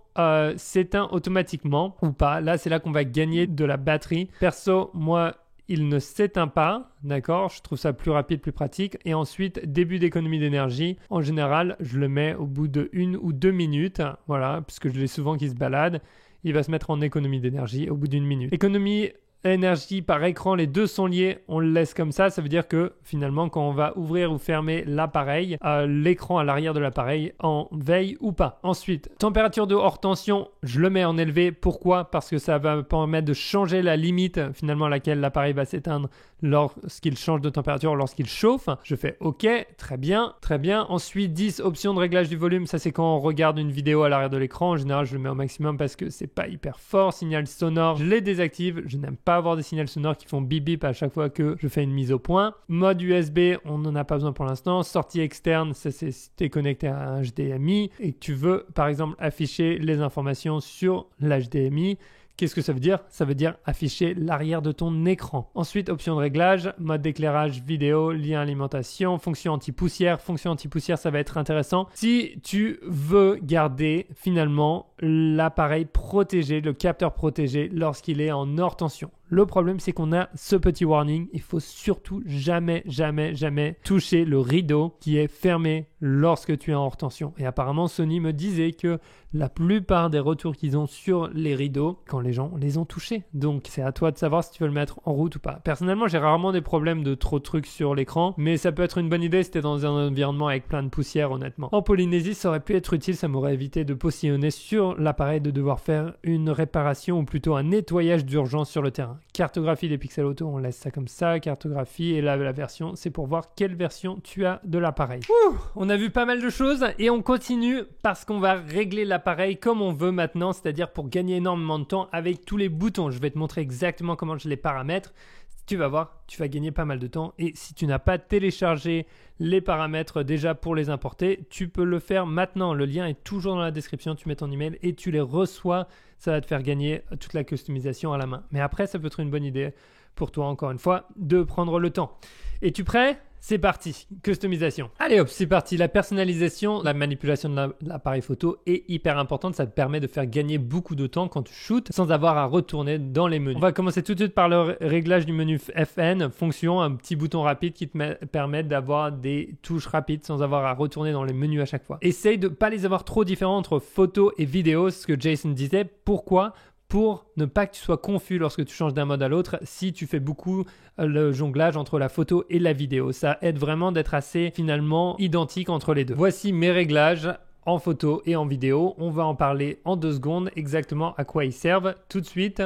Speaker 1: s'éteint automatiquement ou pas. Là, c'est là qu'on va gagner de la batterie. Perso, moi, il ne s'éteint pas, d'accord? Je trouve ça plus rapide, plus pratique. Et ensuite, début d'économie d'énergie. En général, je le mets au bout de 1 ou 2 minutes, voilà, puisque je l'ai souvent qui se balade. Il va se mettre en économie d'énergie au bout d'1 minute. Économie énergie par écran, les deux sont liés, on le laisse comme ça. Ça veut dire que finalement, quand on va ouvrir ou fermer l'appareil, l'écran à l'arrière de l'appareil en veille ou pas. Ensuite, température de hors tension, je le mets en élevé. Pourquoi? Parce que ça va permettre de changer la limite finalement à laquelle l'appareil va s'éteindre lorsqu'il change de température, lorsqu'il chauffe. Je fais OK, très bien, très bien. Ensuite, 10 options de réglage du volume. Ça, c'est quand on regarde une vidéo à l'arrière de l'écran. En général, je le mets au maximum parce que c'est pas hyper fort. Signal sonore, je les désactive. Je n'aime pas avoir des signaux sonores qui font bip bip à chaque fois que je fais une mise au point. Mode USB, on n'en a pas besoin pour l'instant. Sortie externe, ça c'est si tu es connecté à un HDMI et que tu veux, par exemple, afficher les informations sur l'HDMI. Qu'est-ce que ça veut dire? Ça veut dire afficher l'arrière de ton écran. Ensuite, option de réglage, mode d'éclairage vidéo, lien alimentation, fonction anti-poussière. Fonction anti-poussière, ça va être intéressant si tu veux garder finalement l'appareil protégé, le capteur protégé lorsqu'il est en hors tension. Le problème, c'est qu'on a ce petit warning. Il faut surtout jamais toucher le rideau qui est fermé lorsque tu es en hors tension. Et apparemment, Sony me disait que la plupart des retours qu'ils ont sur les rideaux, quand les gens les ont touchés. Donc, c'est à toi de savoir si tu veux le mettre en route ou pas. Personnellement, j'ai rarement des problèmes de trop de trucs sur l'écran, mais ça peut être une bonne idée si tu es dans un environnement avec plein de poussière, honnêtement. En Polynésie, ça aurait pu être utile. Ça m'aurait évité de postillonner sur l'appareil, de devoir faire une réparation ou plutôt un nettoyage d'urgence sur le terrain. Cartographie des pixels auto, on laisse ça comme ça, cartographie, et là la version, c'est pour voir quelle version tu as de l'appareil. On a vu pas mal de choses et on continue parce qu'on va régler l'appareil comme on veut maintenant, c'est-à-dire pour gagner énormément de temps avec tous les boutons. Je vais te montrer exactement comment je les paramètre. Tu vas voir, tu vas gagner pas mal de temps et si tu n'as pas téléchargé les paramètres déjà pour les importer, tu peux le faire maintenant. Le lien est toujours dans la description, tu mets ton email et tu les reçois. Ça va te faire gagner toute la customisation à la main. Mais après, ça peut être une bonne idée pour toi, encore une fois, de prendre le temps. Es-tu prêt? C'est parti, customisation. Allez hop, c'est parti. La personnalisation, la manipulation de l'appareil photo est hyper importante. Ça te permet de faire gagner beaucoup de temps quand tu shootes sans avoir à retourner dans les menus. On va commencer tout de suite par le réglage du menu FN, fonction, un petit bouton rapide qui te permet d'avoir des touches rapides sans avoir à retourner dans les menus à chaque fois. Essaye de ne pas les avoir trop différents entre photo et vidéo, c'est ce que Jason disait. Pourquoi ? Pour ne pas que tu sois confus lorsque tu changes d'un mode à l'autre si tu fais beaucoup le jonglage entre la photo et la vidéo. Ça aide vraiment d'être assez finalement identique entre les deux. Voici mes réglages en photo et en vidéo. On va en parler en 2 secondes exactement à quoi ils servent. Tout de suite,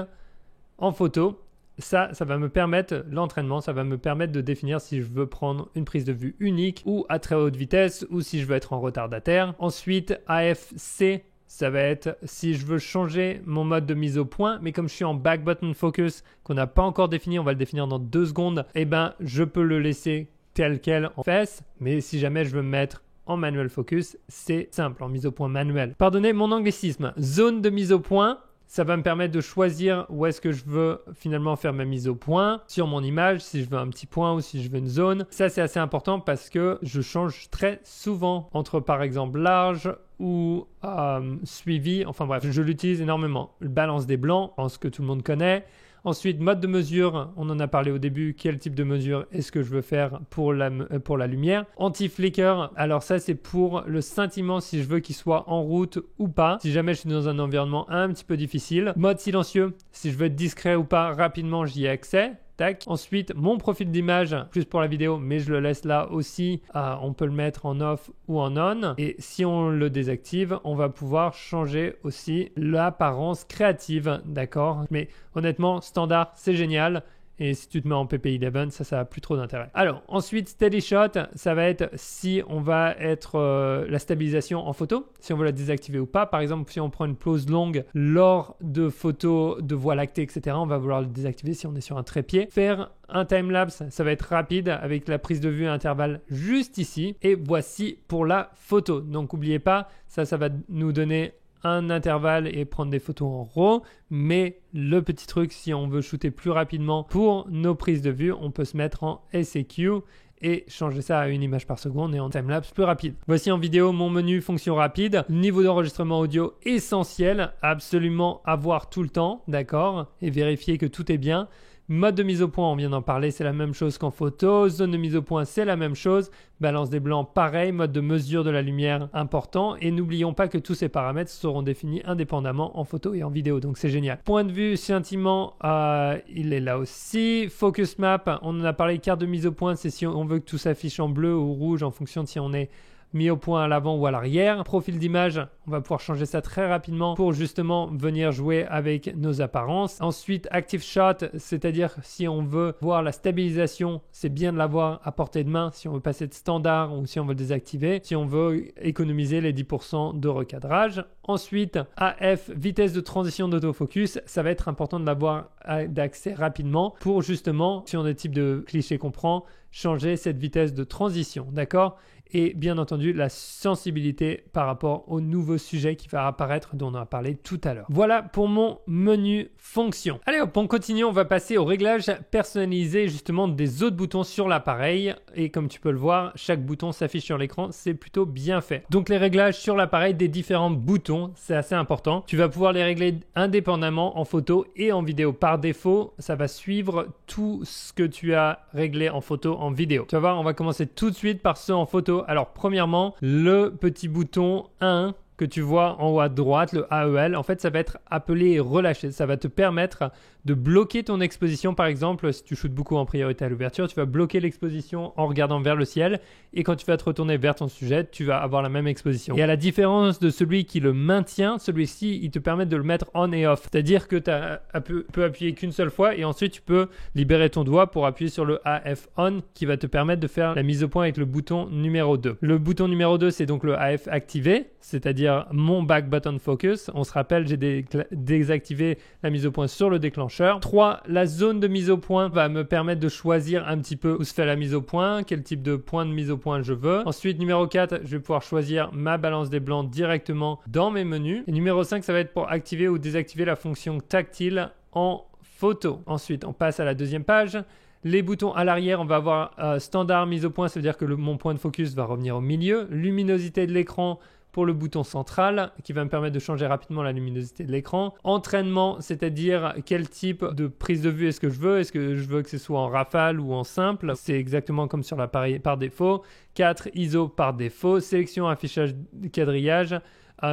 Speaker 1: en photo, ça va me permettre, l'entraînement, ça va me permettre de définir si je veux prendre une prise de vue unique ou à très haute vitesse ou si je veux être en retardataire. Ensuite, AFC. Ça va être si je veux changer mon mode de mise au point, mais comme je suis en back button focus, qu'on n'a pas encore défini, on va le définir dans 2 secondes, eh ben, je peux le laisser tel quel en face. Mais si jamais je veux me mettre en manual focus, c'est simple, en mise au point manuel. Pardonnez mon anglicisme. Zone de mise au point. Ça va me permettre de choisir où est-ce que je veux finalement faire ma mise au point sur mon image, si je veux un petit point ou si je veux une zone. Ça, c'est assez important parce que je change très souvent entre par exemple large ou suivi. Enfin bref, je l'utilise énormément. Balance des blancs, je pense que tout le monde connaît. Ensuite, mode de mesure, on en a parlé au début, quel type de mesure est-ce que je veux faire pour la lumière. Anti-flicker, alors ça c'est pour le scintillement si je veux qu'il soit en route ou pas, si jamais je suis dans un environnement un petit peu difficile. Mode silencieux, si je veux être discret ou pas, rapidement j'y ai accès. Tac. Ensuite, mon profil d'image, plus pour la vidéo, mais je le laisse là aussi. On peut le mettre en off ou en on. Et si on le désactive, on va pouvoir changer aussi l'apparence créative. D'accord? Mais honnêtement, standard, c'est génial. Et si tu te mets en PP11, ça n'a plus trop d'intérêt. Alors, ensuite, Steady Shot, ça va être si on va être la stabilisation en photo, si on veut la désactiver ou pas. Par exemple, si on prend une pause longue lors de photos de voie lactée, etc., on va vouloir le désactiver si on est sur un trépied. Faire un timelapse, ça va être rapide avec la prise de vue à intervalle juste ici. Et voici pour la photo. Donc, n'oubliez pas, ça va nous donner un intervalle et prendre des photos en RAW, mais le petit truc, si on veut shooter plus rapidement pour nos prises de vue, on peut se mettre en SAQ et changer ça à 1 image par seconde et en timelapse plus rapide. Voici en vidéo mon menu fonction rapide, niveau d'enregistrement audio essentiel, absolument à voir tout le temps, d'accord, et vérifier que tout est bien. Mode de mise au point, on vient d'en parler, c'est la même chose qu'en photo. Zone de mise au point, c'est la même chose. Balance des blancs, pareil. Mode de mesure de la lumière, important. Et n'oublions pas que tous ces paramètres seront définis indépendamment en photo et en vidéo. Donc c'est génial. Point de vue scintillement, il est là aussi. Focus map, on en a parlé. Carte de mise au point, c'est si on veut que tout s'affiche en bleu ou rouge en fonction de si on est mis au point à l'avant ou à l'arrière. Profil d'image, on va pouvoir changer ça très rapidement pour justement venir jouer avec nos apparences. Ensuite, Active Shot, c'est-à-dire si on veut voir la stabilisation, c'est bien de l'avoir à portée de main si on veut passer de standard ou si on veut le désactiver, si on veut économiser les 10% de recadrage. Ensuite, AF, vitesse de transition d'autofocus, ça va être important de l'avoir d'accès rapidement pour justement, si on a des types de clichés qu'on prend, changer cette vitesse de transition, d'accord? Et bien entendu, la sensibilité par rapport au nouveau sujet qui va apparaître dont on a parlé tout à l'heure. Voilà pour mon menu fonction. Allez hop, on continue, on va passer au réglage personnalisé justement des autres boutons sur l'appareil. Et comme tu peux le voir, chaque bouton s'affiche sur l'écran, c'est plutôt bien fait. Donc les réglages sur l'appareil des différents boutons, c'est assez important. Tu vas pouvoir les régler indépendamment en photo et en vidéo. Par défaut, ça va suivre tout ce que tu as réglé en photo, en vidéo. Tu vas voir, on va commencer tout de suite par ceux en photo. Alors premièrement, le petit bouton 1 que tu vois en haut à droite, le AEL, en fait ça va être appelé et relâché. Ça va te permettre de bloquer ton exposition. Par exemple, si tu shootes beaucoup en priorité à l'ouverture, tu vas bloquer l'exposition en regardant vers le ciel et quand tu vas te retourner vers ton sujet, tu vas avoir la même exposition. Et à la différence de celui qui le maintient, celui-ci, il te permet de le mettre on et off. C'est-à-dire que tu peux appuyer qu'une seule fois et ensuite tu peux libérer ton doigt pour appuyer sur le AF on qui va te permettre de faire la mise au point avec le bouton numéro 2. Le bouton numéro 2, c'est donc le AF activé, c'est-à-dire mon back button focus. On se rappelle, j'ai désactivé la mise au point sur le déclencheur. 3. La zone de mise au point va me permettre de choisir un petit peu où se fait la mise au point, quel type de point de mise au point je veux. Ensuite, numéro 4, je vais pouvoir choisir ma balance des blancs directement dans mes menus. Et numéro 5, ça va être pour activer ou désactiver la fonction tactile en photo. Ensuite, on passe à la deuxième page. Les boutons à l'arrière, on va avoir standard mise au point, ça veut dire que mon point de focus va revenir au milieu. Luminosité de l'écran pour le bouton central qui va me permettre de changer rapidement la luminosité de l'écran. Entraînement, c'est-à-dire quel type de prise de vue est-ce que je veux? Est-ce que je veux que ce soit en rafale ou en simple? C'est exactement comme sur l'appareil par défaut. 4. ISO par défaut. Sélection, affichage, quadrillage.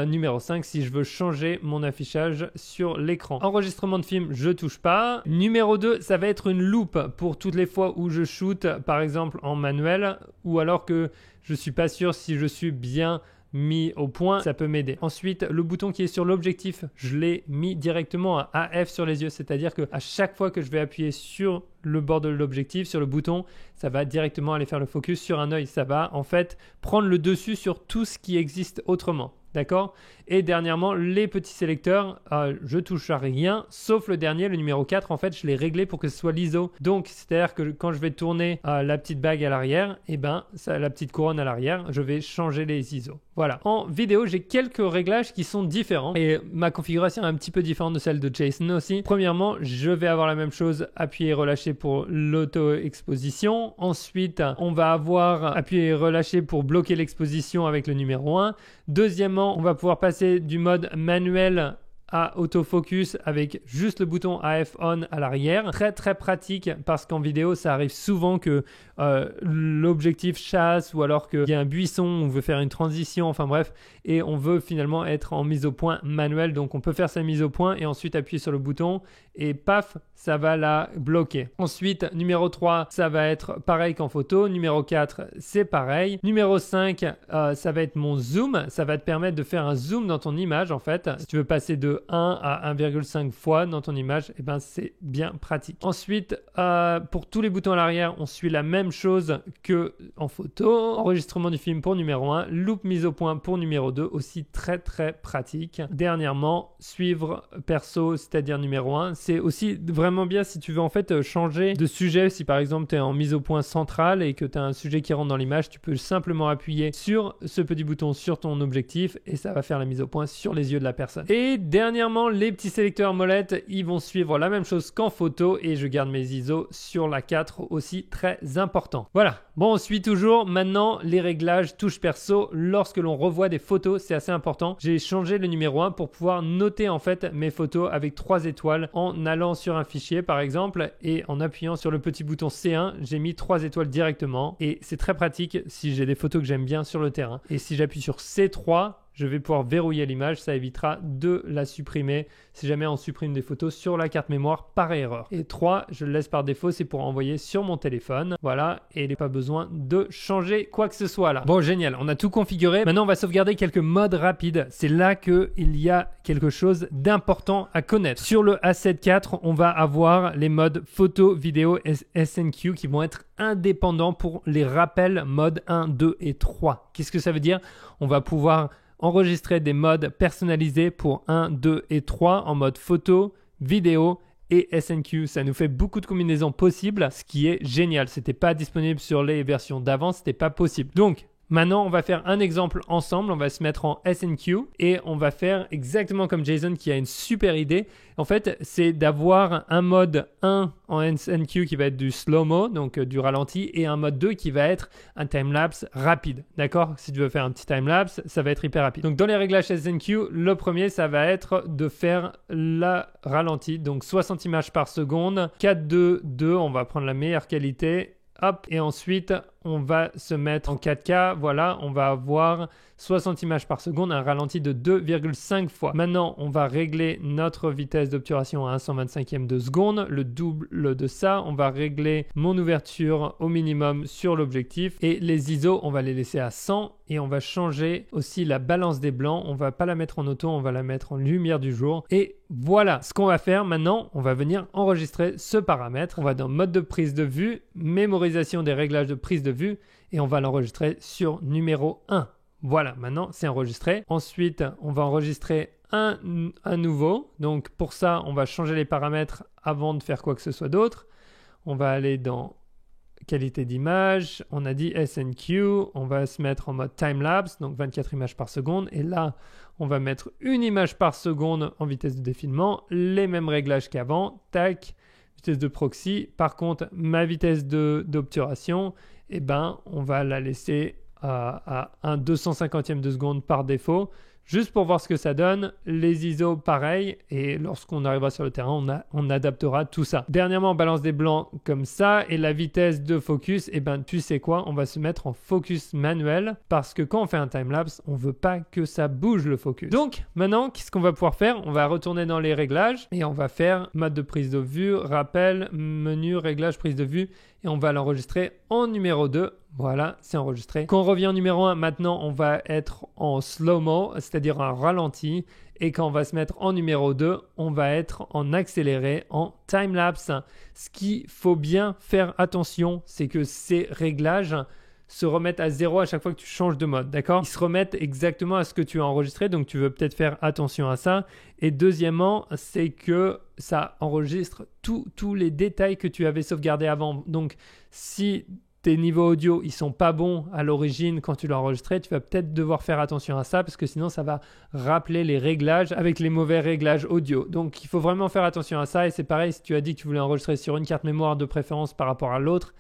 Speaker 1: Numéro 5, si je veux changer mon affichage sur l'écran. Enregistrement de film, je touche pas. Numéro 2, ça va être une loupe pour toutes les fois où je shoot, par exemple en manuel, ou alors que je suis pas sûr si je suis bien mis au point, ça peut m'aider. Ensuite, le bouton qui est sur l'objectif, je l'ai mis directement à AF sur les yeux, c'est-à-dire que à chaque fois que je vais appuyer sur le bord de l'objectif, sur le bouton, ça va directement aller faire le focus sur un œil. Ça va en fait prendre le dessus sur tout ce qui existe autrement. D'accord? Et dernièrement, les petits sélecteurs, je touche à rien, sauf le dernier, le numéro 4, en fait, je l'ai réglé pour que ce soit l'ISO. Donc, c'est-à-dire que quand je vais tourner la petite bague à l'arrière, et ben, la petite couronne à l'arrière, je vais changer les ISO. Voilà. En vidéo, j'ai quelques réglages qui sont différents et ma configuration est un petit peu différente de celle de Jason aussi. Premièrement, je vais avoir la même chose, appuyer et relâcher pour l'auto-exposition. Ensuite, on va avoir appuyer et relâcher pour bloquer l'exposition avec le numéro 1. Deuxièmement, on va pouvoir passer du mode manuel à autofocus avec juste le bouton AF on à l'arrière. Très très pratique parce qu'en vidéo ça arrive souvent que l'objectif chasse ou alors qu'il y a un buisson, on veut faire une transition, enfin bref, et on veut finalement être en mise au point manuelle. Donc on peut faire sa mise au point et ensuite appuyer sur le bouton et paf, ça va la bloquer. Ensuite, numéro 3, ça va être pareil qu'en photo. Numéro 4, c'est pareil. Numéro 5, ça va être mon zoom. Ça va te permettre de faire un zoom dans ton image en fait. Si tu veux passer de 1 à 1,5 fois dans ton image, eh ben, c'est bien pratique. Ensuite, pour tous les boutons à l'arrière, on suit la même chose que en photo. Enregistrement du film pour numéro 1. Loupe mise au point pour numéro 2. Aussi très très pratique. Dernièrement, suivre perso, c'est-à-dire numéro 1. C'est aussi vraiment bien si tu veux en fait changer de sujet. Si par exemple tu es en mise au point centrale et que tu as un sujet qui rentre dans l'image, tu peux simplement appuyer sur ce petit bouton sur ton objectif et ça va faire la mise au point sur les yeux de la personne. Et dernièrement, les petits sélecteurs molettes, ils vont suivre la même chose qu'en photo et je garde mes ISO sur la 4 aussi, très important. Voilà, bon, on suit toujours maintenant les réglages touche perso lorsque l'on revoit des photos, c'est assez important. J'ai changé le numéro 1 pour pouvoir noter en fait mes photos avec 3 étoiles en allant sur un fichier par exemple et en appuyant sur le petit bouton C1, j'ai mis 3 étoiles directement et c'est très pratique si j'ai des photos que j'aime bien sur le terrain. Et si j'appuie sur C3, je vais pouvoir verrouiller l'image. Ça évitera de la supprimer si jamais on supprime des photos sur la carte mémoire par erreur. Et 3, je le laisse par défaut, c'est pour envoyer sur mon téléphone. Voilà, et il n'y a pas besoin de changer quoi que ce soit là. Bon, génial, on a tout configuré. Maintenant, on va sauvegarder quelques modes rapides. C'est là qu'il y a quelque chose d'important à connaître. Sur le A7 IV, on va avoir les modes photo, vidéo et SNQ qui vont être indépendants pour les rappels mode 1, 2 et 3. Qu'est-ce que ça veut dire? On va pouvoir enregistrer des modes personnalisés pour 1, 2 et 3 en mode photo, vidéo et SNQ. Ça nous fait beaucoup de combinaisons possibles, ce qui est génial. C'était pas disponible sur les versions d'avant, c'était pas possible. Donc, maintenant, on va faire un exemple ensemble. On va se mettre en SNQ et on va faire exactement comme Jason qui a une super idée. En fait, c'est d'avoir un mode 1 en SNQ qui va être du slow-mo, donc du ralenti, et un mode 2 qui va être un time-lapse rapide. D'accord? Si tu veux faire un petit time-lapse, ça va être hyper rapide. Donc, dans les réglages SNQ, le premier, ça va être de faire la ralenti, donc 60 images par seconde, 4:2:2, on va prendre la meilleure qualité. Hop, et ensuite, on va se mettre en 4K. Voilà, on va avoir 60 images par seconde, un ralenti de 2,5 fois. Maintenant, on va régler notre vitesse d'obturation à 1 125e de seconde, le double de ça. On va régler mon ouverture au minimum sur l'objectif et les ISO, on va les laisser à 100 et on va changer aussi la balance des blancs. On va pas la mettre en auto, on va la mettre en lumière du jour. Et voilà ce qu'on va faire maintenant. On va venir enregistrer ce paramètre. On va dans mode de prise de vue, mémorisation des réglages de prise de vue et on va l'enregistrer sur numéro 1. Voilà, maintenant c'est enregistré. Ensuite, on va enregistrer un nouveau. Donc pour ça, on va changer les paramètres avant de faire quoi que ce soit d'autre. On va aller dans qualité d'image. On a dit SNQ. On va se mettre en mode time-lapse, donc 24 images par seconde. Et là, on va mettre une image par seconde en vitesse de défilement. Les mêmes réglages qu'avant. Tac, vitesse de proxy. Par contre, ma vitesse d'obturation, eh ben, on va la laisser à un 250e de seconde par défaut, juste pour voir ce que ça donne. Les ISO, pareil, et lorsqu'on arrivera sur le terrain, on adaptera tout ça. Dernièrement, on balance des blancs comme ça, et la vitesse de focus, eh ben, tu sais quoi, on va se mettre en focus manuel, parce que quand on fait un timelapse, on veut pas que ça bouge le focus. Donc, maintenant, qu'est-ce qu'on va pouvoir faire? On va retourner dans les réglages, et on va faire mode de prise de vue, rappel, menu, réglage, prise de vue, et on va l'enregistrer en numéro 2. Voilà, c'est enregistré. Quand on revient en numéro 1, maintenant, on va être en slow-mo, c'est-à-dire en ralenti. Et quand on va se mettre en numéro 2, on va être en accéléré, en time-lapse. Ce qu'il faut bien faire attention, c'est que ces réglages se remettent à 0 à chaque fois que tu changes de mode, d'accord? Ils se remettent exactement à ce que tu as enregistré, donc tu veux peut-être faire attention à ça. Et deuxièmement, c'est que ça enregistre tous les détails que tu avais sauvegardés avant. Donc, si tes niveaux audio, ils sont pas bons à l'origine quand tu l'as enregistré, tu vas peut-être devoir faire attention à ça parce que sinon, ça va rappeler les réglages avec les mauvais réglages audio. Donc, il faut vraiment faire attention à ça. Et c'est pareil, si tu as dit que tu voulais enregistrer sur une carte mémoire de préférence par rapport à l'autre,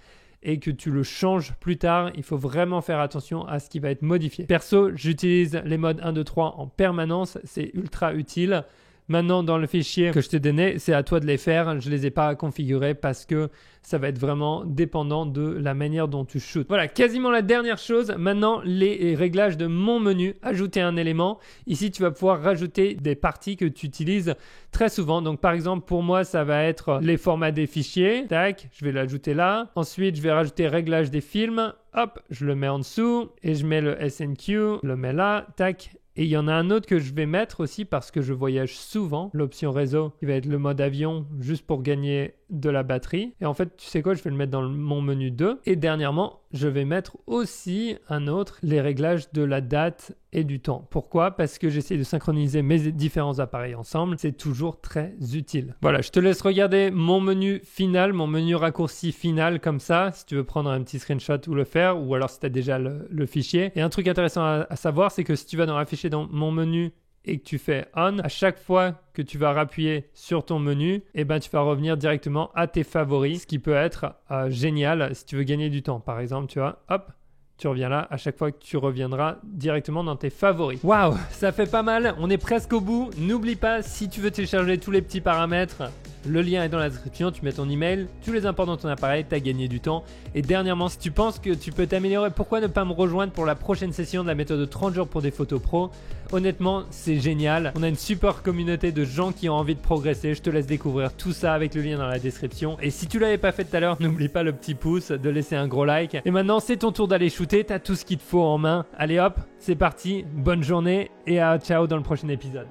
Speaker 1: et que tu le changes plus tard, il faut vraiment faire attention à ce qui va être modifié. Perso, j'utilise les modes 1, 2, 3 en permanence, c'est ultra utile. Maintenant, dans le fichier que je t'ai donné, c'est à toi de les faire. Je ne les ai pas configurés parce que ça va être vraiment dépendant de la manière dont tu shootes. Voilà, quasiment la dernière chose. Maintenant, les réglages de mon menu. Ajouter un élément. Ici, tu vas pouvoir rajouter des parties que tu utilises très souvent. Donc, par exemple, pour moi, ça va être les formats des fichiers. Tac, je vais l'ajouter là. Ensuite, je vais rajouter réglage des films. Hop, je le mets en dessous et je mets le SNQ. Je le mets là. Tac. Et il y en a un autre que je vais mettre aussi parce que je voyage souvent, l'option réseau qui va être le mode avion juste pour gagner de la batterie. Et en fait, tu sais quoi, je vais le mettre dans mon menu 2. Et dernièrement, je vais mettre aussi un autre, les réglages de la date et du temps. Pourquoi? Parce que j'essaie de synchroniser mes différents appareils ensemble. C'est toujours très utile. Voilà, je te laisse regarder mon menu final, mon menu raccourci final comme ça, si tu veux prendre un petit screenshot ou le faire, ou alors si tu as déjà le fichier. Et un truc intéressant à savoir, c'est que si tu vas afficher dans mon menu et que tu fais on, à chaque fois que tu vas appuyer sur ton menu, eh ben, tu vas revenir directement à tes favoris, ce qui peut être génial si tu veux gagner du temps. Par exemple, tu vois, hop, tu reviens là, à chaque fois que tu reviendras directement dans tes favoris. Waouh, ça fait pas mal, on est presque au bout. N'oublie pas, si tu veux télécharger tous les petits paramètres, Le lien est dans la description, tu mets ton email, tu les importes dans ton appareil, tu as gagné du temps. Et dernièrement, si tu penses que tu peux t'améliorer, pourquoi ne pas me rejoindre pour la prochaine session de la méthode de 30 jours pour des photos pro? Honnêtement, c'est génial. On a une super communauté de gens qui ont envie de progresser. Je te laisse découvrir tout ça avec le lien dans la description. Et si tu l'avais pas fait tout à l'heure, n'oublie pas le petit pouce, de laisser un gros like. Et maintenant, c'est ton tour d'aller shooter. Tu as tout ce qu'il te faut en main. Allez hop, c'est parti. Bonne journée et ciao dans le prochain épisode.